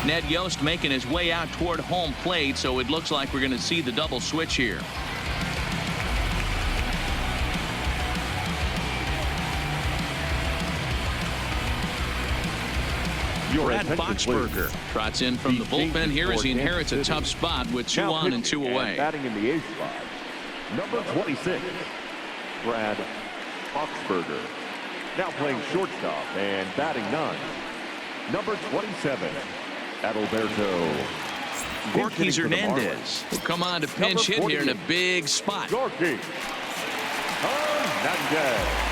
Ned Yost making his way out toward home plate, so it looks like we're going to see the double switch here. Brad Boxberger trots in from the bullpen here as he inherits a tough spot with 2 on and 2 away. Batting in the 8th spot, number 26, Brad Boxberger. Now playing shortstop and batting 9, number 27, Adalberto Gorky Hernandez will come on to pinch hit here in a big spot. Gorky Hernandez.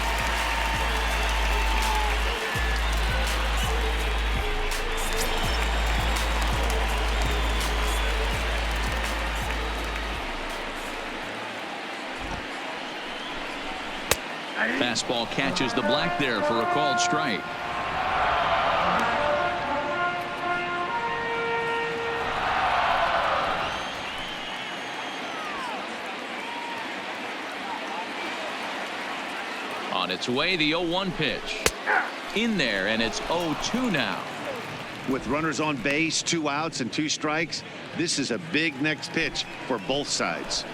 Fastball catches the black there for a called strike. On its way, the 0-1 pitch. In there, and it's 0-2 now. With runners on base, 2 outs and 2 strikes, this is a big next pitch for both sides.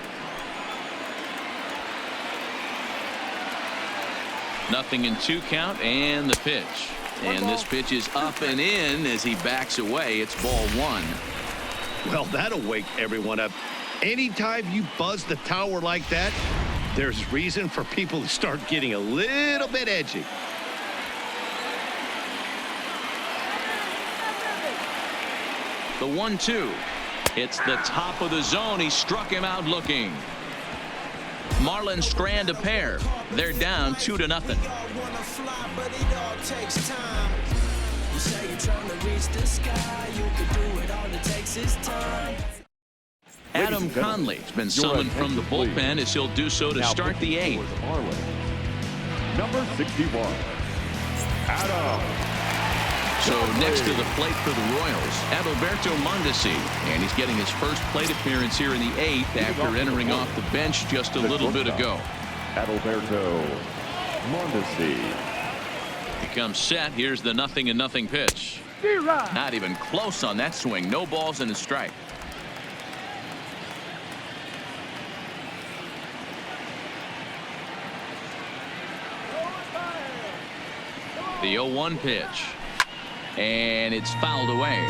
Nothing in 2 count, and the pitch. And this pitch is up and in as he backs away. It's ball 1. Well, that'll wake everyone up. Anytime you buzz the tower like that, there's reason for people to start getting a little bit edgy. The 1-2. It's the top of the zone. He struck him out looking. Marlins strand a pair. They're down 2-0. Adam Conley's been summoned from the bullpen as he'll do so to start the 8th. Number 61, Adam. So next to the plate for the Royals, Adalberto Mondesi, and he's getting his first plate appearance here in the 8th after entering off the bench just a little bit ago. Adalberto Mondesi. He comes set. Here's the 0-0 pitch. Not even close on that swing. No balls and a strike. The 0-1 pitch. And it's fouled away.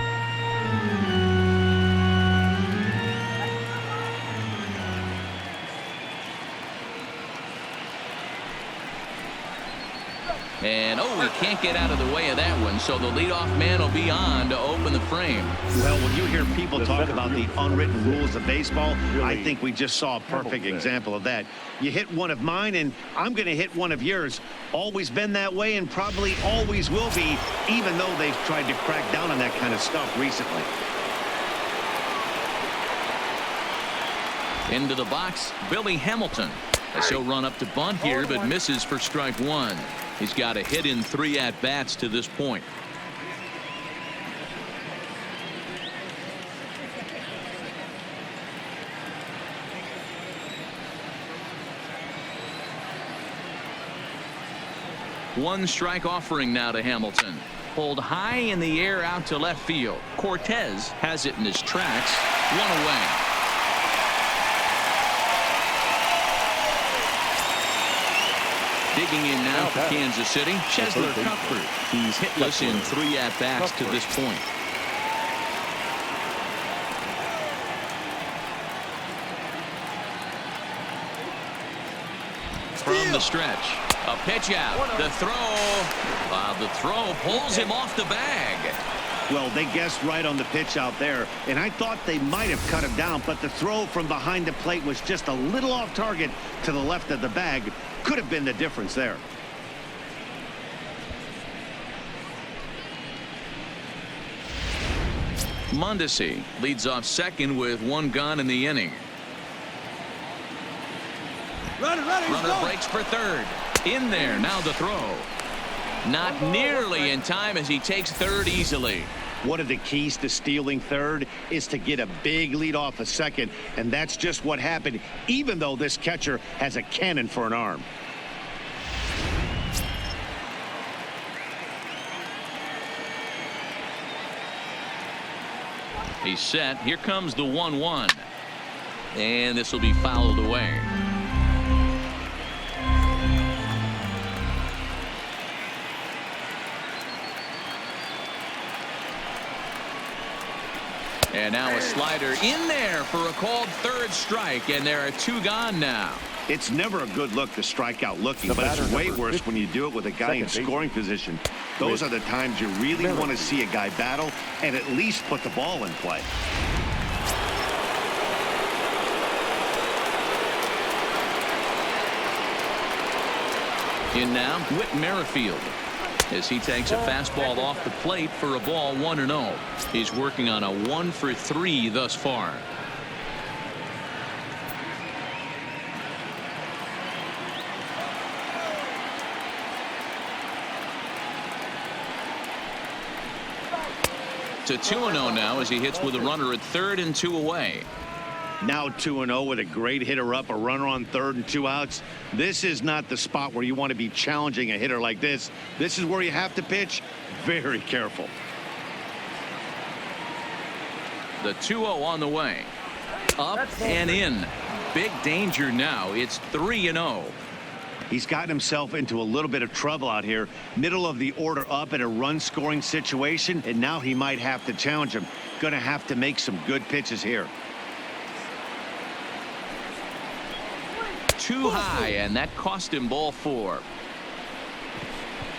And he can't get out of the way of that one, so the leadoff man will be on to open the frame. Well, when you hear people talk about the unwritten rules of baseball, I think we just saw a perfect example of that. You hit one of mine, and I'm going to hit one of yours. Always been that way, and probably always will be, even though they've tried to crack down on that kind of stuff recently. Into the box, Billy Hamilton. As he'll run up to bunt here, but misses for strike 1. He's got a hit in 3 at-bats to this point. One strike offering now to Hamilton. Pulled high in the air out to left field. Cortez has it in his tracks. 1 away. Digging in now for Kansas City, Chesler Cuthbert. He's hitless in 3 at-bats to this point. From the stretch, a pitch out. The throw pulls him off the bag. Well, they guessed right on the pitch out there, and I thought they might have cut him down, but the throw from behind the plate was just a little off target to the left of the bag. Could have been the difference there. Mondesi leads off second with 1 gone in the inning. Runner breaks for third. In there, now the throw. Not nearly in time as he takes third easily. One of the keys to stealing third is to get a big lead off a second, and that's just what happened, even though this catcher has a cannon for an arm. He's set. Here comes the 1-1. And this will be fouled away. And now a slider in there for a called third strike, and there are 2 gone now. It's never a good look to strike out looking, but it's way worse when you do it with a guy in scoring position. Those are the times you really want to see a guy battle and at least put the ball in play. In now, Whit Merrifield, as he takes a fastball off the plate for a ball 1-0. He's working on a 1-for-3 thus far. To 2-0 now as he hits with a runner at third and 2 away. Now 2-0 with a great hitter up, a runner on third and 2 outs. This is not the spot where you want to be challenging a hitter like this. This is where you have to pitch very careful. The 2-0 on the way. Up and in. Big danger now. It's 3-0. He's gotten himself into a little bit of trouble out here. Middle of the order up in a run-scoring situation, and now he might have to challenge him. Going to have to make some good pitches here. Too high, and that cost him ball 4.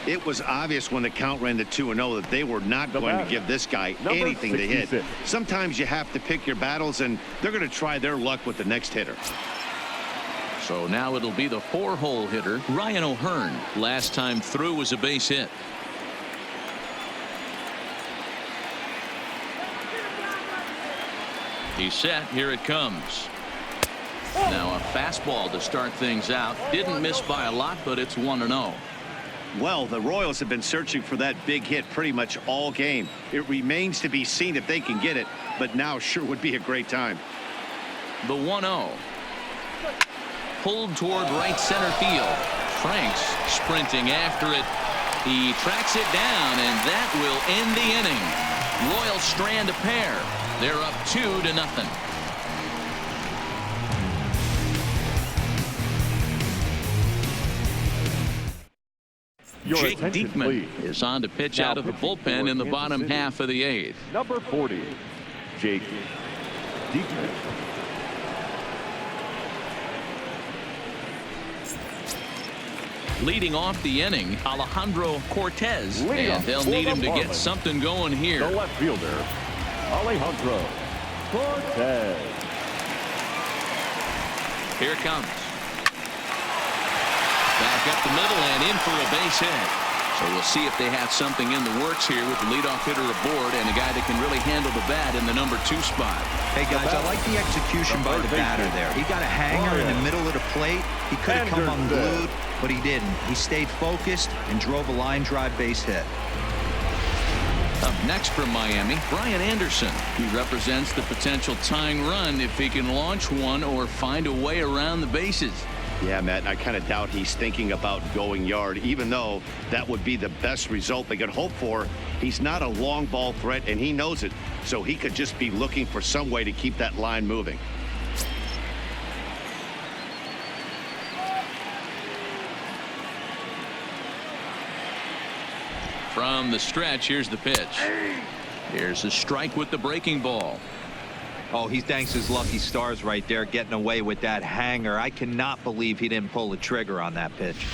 It was obvious when the count ran to 2-0 that they were not going to give this guy anything to hit. Sometimes you have to pick your battles, and they're going to try their luck with the next hitter. So now it'll be the 4-hole hitter, Ryan O'Hearn. Last time through was a base hit. He's set. Here it comes. Now a fastball to start things out. Didn't miss by a lot, but it's 1-0. Well, the Royals have been searching for that big hit pretty much all game. It remains to be seen if they can get it, but now sure would be a great time. The 1-0. Pulled toward right center field. Franks sprinting after it. He tracks it down, and that will end the inning. Royals strand a pair. They're up 2-0. Jake Diekman is on to pitch out of the bullpen in the bottom half of the 8th. Number 40, Jake Diekman. Leading off the inning, Alejandro Cortez, and they'll need him to get something going here. The left fielder, Alejandro Cortez. Here it comes. Back up the middle and in for a base hit. So we'll see if they have something in the works here with the leadoff hitter aboard and a guy that can really handle the bat in the number 2 spot. Hey guys, I like the execution by the batter there. He got a hanger in the middle of the plate. He could have come unglued, but he didn't. He stayed focused and drove a line drive base hit. Up next from Miami, Brian Anderson. He represents the potential tying run if he can launch one or find a way around the bases. Yeah, Matt, I kind of doubt he's thinking about going yard, even though that would be the best result they could hope for. He's not a long ball threat, and he knows it, so he could just be looking for some way to keep that line moving. From the stretch, here's the pitch. Here's a strike with the breaking ball. Oh, he thanks his lucky stars right there, getting away with that hanger. I cannot believe he didn't pull the trigger on that pitch.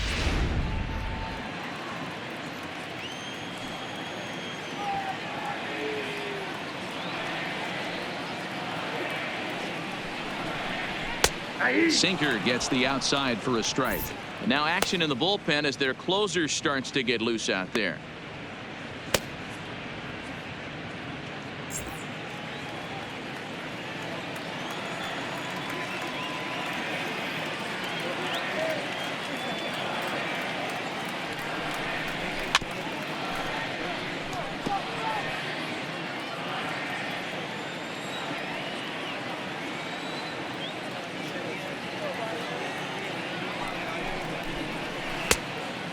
Sinker gets the outside for a strike. Now action in the bullpen as their closer starts to get loose out there.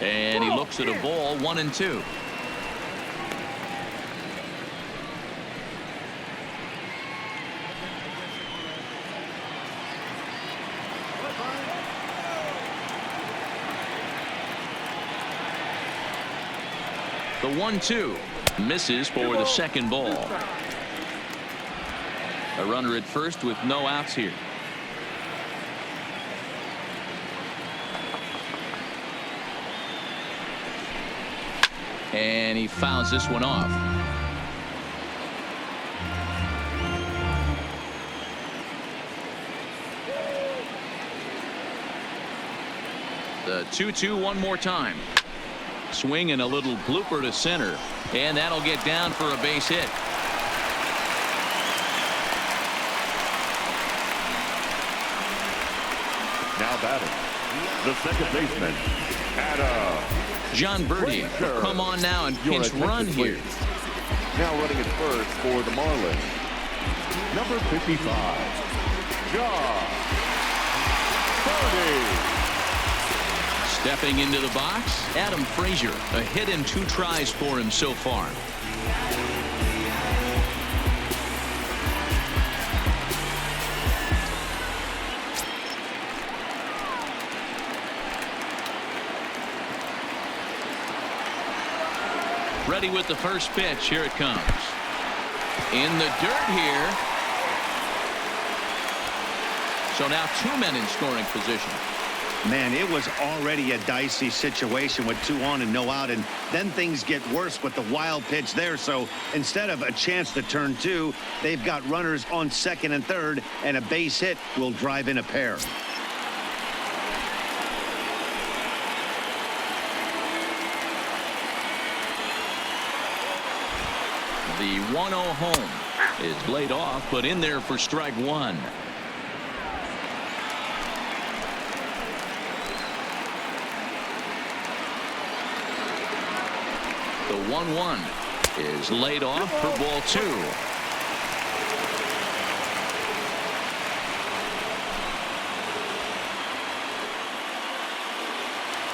And he looks at a ball, 1-2. The 1-2 misses for the second ball. A runner at first with no outs here. And he fouls this one off. The 2-2 one more time. Swing and a little blooper to center. And that'll get down for a base hit. Now batting, the second baseman, Adam. John Birdie will come on now and pinch run here. Now running at first for the Marlins, number 55, John Birdie. Stepping into the box, Adam Frazier. A hit and 2 tries for him so far. Ready with the first pitch. Here it comes. In the dirt here. So now 2 men in scoring position. Man, it was already a dicey situation with 2 on and no out, and then things get worse with the wild pitch there. So instead of a chance to turn 2, they've got runners on second and third, and a base hit will drive in a pair. The 1-0 home is laid off, but in there for strike 1. The 1-1 is laid off for ball 2.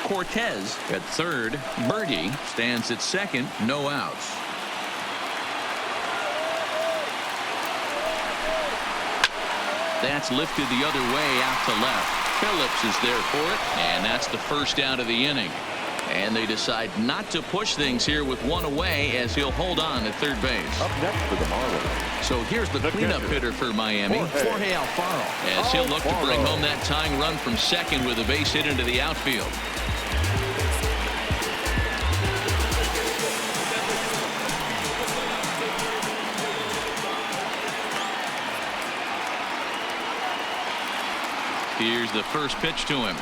Cortez at third. Birdie stands at second. No outs. That's lifted the other way out to left. Phillips is there for it, and that's the first out of the inning. And they decide not to push things here with 1 away as he'll hold on at third base. Up next for the Marlins. So here's the cleanup hitter for Miami, Jorge Alfaro, as he'll look to bring home that tying run from second with a base hit into the outfield. Here's the first pitch to him.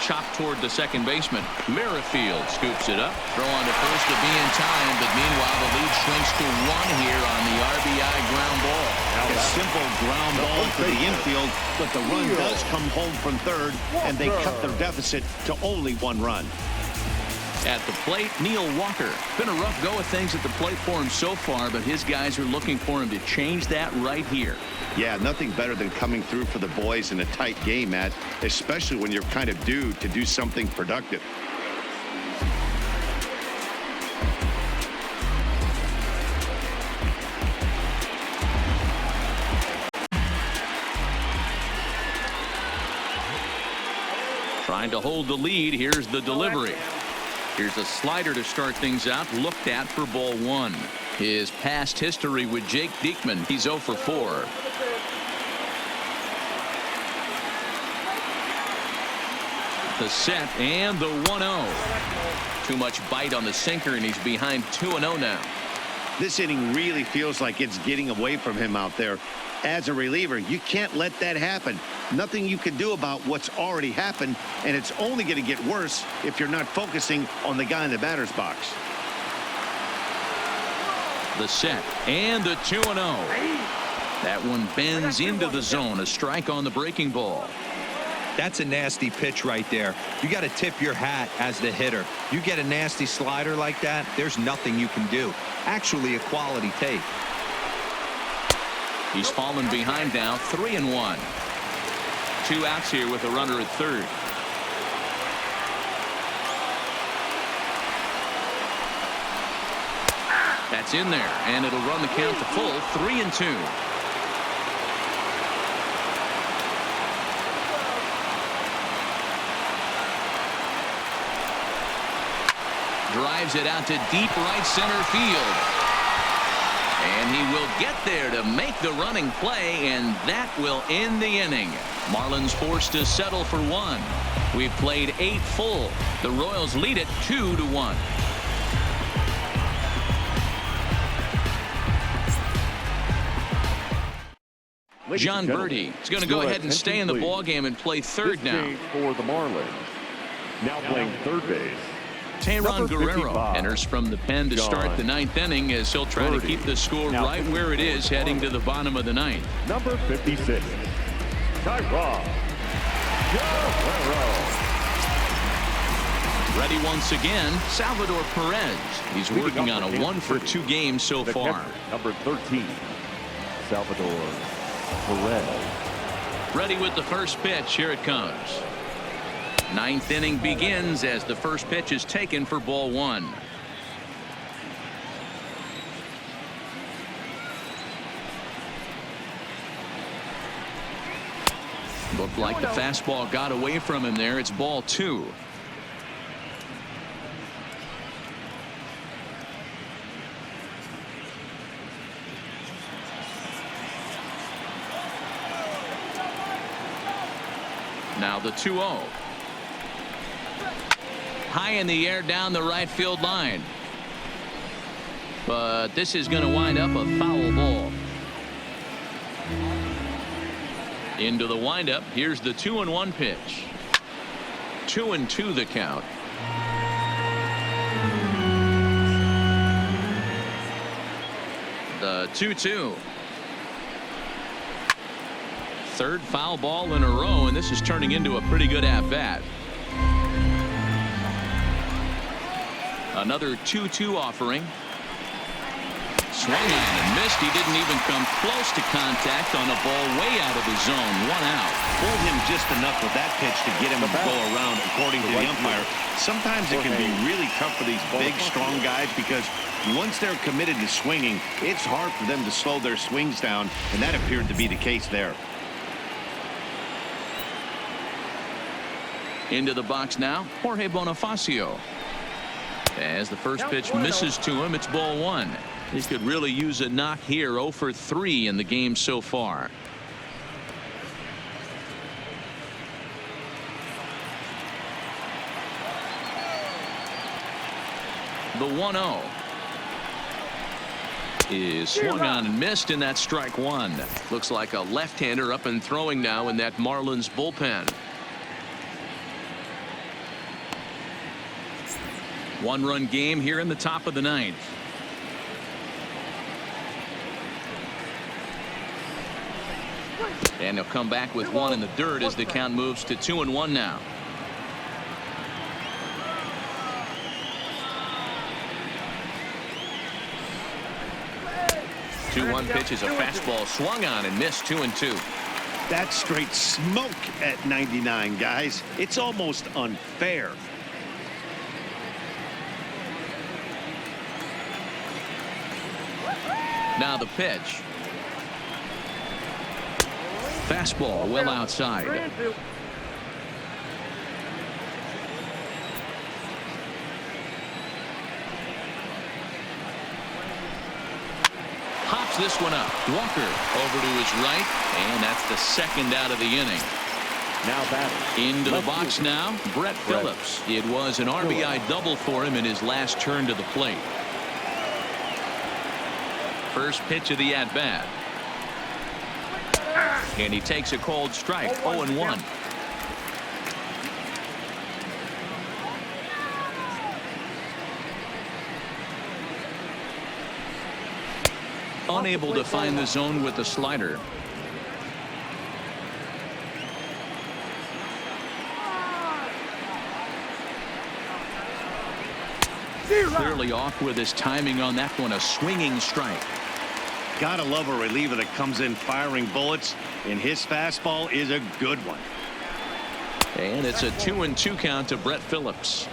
Chopped toward the second baseman. Merrifield scoops it up. Throw on to first to be in time, but meanwhile the lead shrinks to 1 here on the RBI ground ball. A simple ground ball to the infield, but the run does come home from third, and they cut their deficit to only 1 run. At the plate, Neil Walker. Been a rough go of things at the plate for him so far, but his guys are looking for him to change that right here. Yeah, nothing better than coming through for the boys in a tight game, Matt, especially when you're kind of due to do something productive. Trying to hold the lead. Here's the delivery. Here's a slider to start things out, looked at for ball 1. His past history with Jake Diekman, he's 0 for 4. The set and the 1-0. Too much bite on the sinker, and he's behind 2-0 now. This inning really feels like it's getting away from him out there. As a reliever, you can't let that happen. Nothing you can do about what's already happened, and it's only going to get worse if you're not focusing on the guy in the batter's box. The set and the 2-0. That one bends into the zone. A strike on the breaking ball. That's a nasty pitch right there. You got to tip your hat as the hitter. You get a nasty slider like that, there's nothing you can do. Actually a quality take. He's fallen behind now, 3-1. 2 outs here with a runner at third. That's in there, and it'll run the count to full, 3-2. Drives it out to deep right center field. And he will get there to make the running play, and that will end the inning. Marlins forced to settle for 1. We've played 8 full. The Royals lead it 2-1. John Birdie is going to go ahead and stay in the ball game and play third now. For the Marlins, now playing third base. Teheran Guerrero enters from the pen to start the 9th inning as he'll try to keep the score right where it is heading to the bottom of the 9th. Number 56, Teheran Guerrero. Ready once again, Salvador Perez. He's working on a 1-for-2 game so far. Number 13, Salvador Perez. Ready with the first pitch. Here it comes. 9th inning begins as the first pitch is taken for ball 1. Looked like the fastball got away from him there. It's ball 2. Now the 2-0. high in the air down the right field line. But this is going to wind up a foul ball. Into the windup. Here's the 2-1 pitch. 2-2 the count. The 2-2. Third foul ball in a row, and this is turning into a pretty good at-bat. Another 2-2 offering. Swung on and missed. He didn't even come close to contact on a ball way out of his zone. 1 out. Pulled him just enough with that pitch to get him to go around, according to the umpire. Sometimes it can be really tough for these big, strong guys because once they're committed to swinging, it's hard for them to slow their swings down, and that appeared to be the case there. Into the box now, Jorge Bonifacio. As the first pitch misses to him, it's ball 1. He could really use a knock here. 0 for 3 in the game so far. The 1-0 is swung on and missed, and that's strike 1. Looks like a left-hander up and throwing now in that Marlins bullpen. 1-run game here in the top of the 9th. And he'll come back with 1 in the dirt as the count moves to 2-1 now. The 2-1 pitch is a fastball swung on and missed. 2-2. That's straight smoke at 99, guys. It's almost unfair. Now the pitch. Fastball well outside. Hops this one up. Walker over to his right, and that's the second out of the inning. Now batting. Into the box now, Brett Phillips. It was an RBI double for him in his last turn to the plate. First pitch of the at-bat. And he takes a cold strike. 0-1. Unable to find the zone with the slider. Clearly off with his timing on that one. A swinging strike. Gotta love a reliever that comes in firing bullets, and his fastball is a good one. And it's a 2-2 count to Brett Phillips.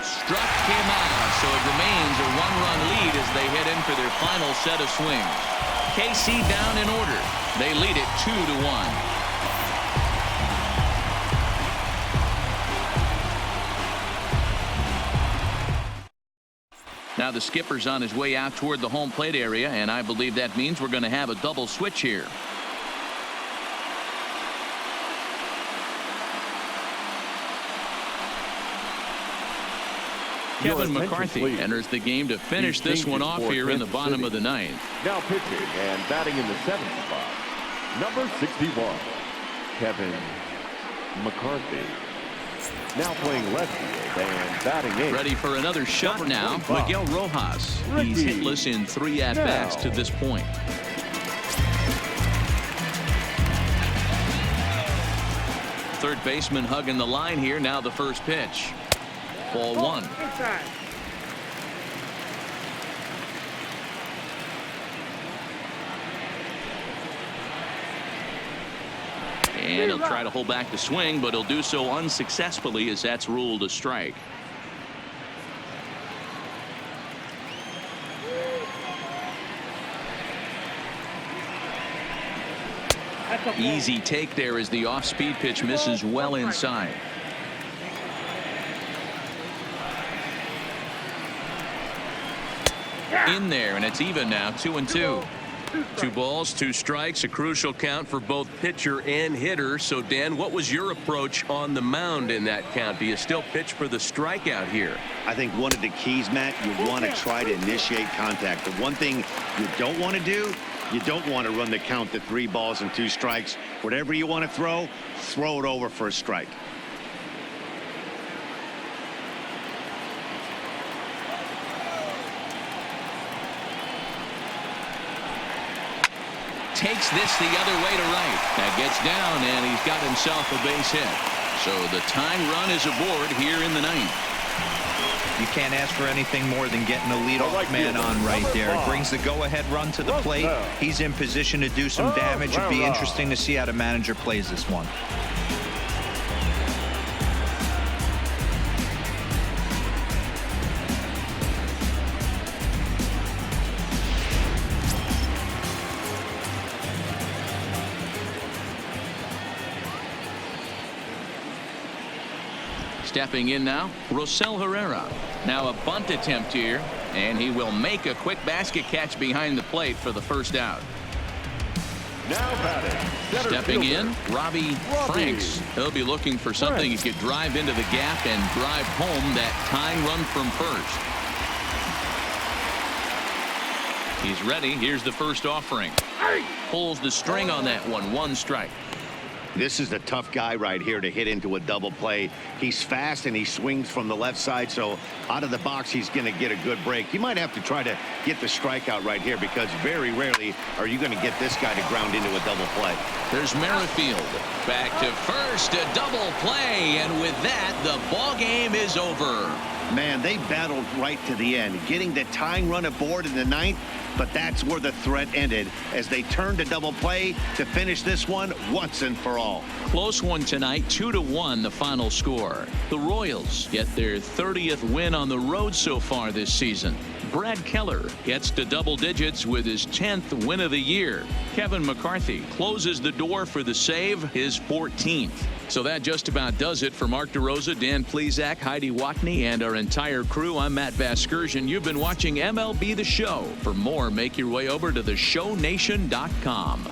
Struck him out, so it remains a 1-run lead as they head in for their final set of swings. KC down in order. They lead it 2-1. Now the skipper's on his way out toward the home plate area, and I believe that means we're going to have a double switch here. Kevin McCarthy enters the game to finish this one off here in the bottom of the 9th. Now pitching and batting in the 7th spot, number 61, Kevin McCarthy. Now playing left field and batting in. Ready for another shot now, Miguel Rojas. He's hitless in 3 at-bats to this point. Third baseman hugging the line here. Now the first pitch. Ball 1. And he'll try to hold back the swing, but he'll do so unsuccessfully as that's ruled a strike. Easy take there as the off-speed pitch misses well inside. In there, and it's even now, 2-2. 2 balls, 2 strikes, a crucial count for both pitcher and hitter. So, Dan, what was your approach on the mound in that count? Do you still pitch for the strikeout here? I think one of the keys, Matt, you want to try to initiate contact. The one thing you don't want to do, you don't want to run the count to 3 balls and 2 strikes. Whatever you want to throw it over for a strike. Takes this the other way to right. That gets down, and he's got himself a base hit. So the tying run is aboard here in the 9th. You can't ask for anything more than getting the leadoff man on right there. It brings the go-ahead run to the plate. He's in position to do some damage. It'd be interesting to see how the manager plays this one. Stepping in now, Rosell Herrera. Now a bunt attempt here, and he will make a quick basket catch behind the plate for the first out. Now batting. Stepping in, Robbie Franks. He'll be looking for something he could drive into the gap and drive home that tying run from first. He's ready. Here's the first offering. Pulls the string on that one. 1 strike. This is a tough guy right here to hit into a double play. He's fast and he swings from the left side, so out of the box he's going to get a good break. You might have to try to get the strikeout right here because very rarely are you going to get this guy to ground into a double play. There's Merrifield back to first, a double play, and with that the ball game is over. Man, they battled right to the end, getting the tying run aboard in the 9th, but that's where the threat ended as they turned to double play to finish this one once and for all. Close one tonight, 2-1 the final score. The Royals get their 30th win on the road so far this season. Brad Keller gets to double digits with his 10th win of the year. Kevin McCarthy closes the door for the save, his 14th. So that just about does it for Mark DeRosa, Dan Plesac, Heidi Watney, and our entire crew. I'm Matt Vasgersian. You've been watching MLB The Show. For more, make your way over to theshownation.com.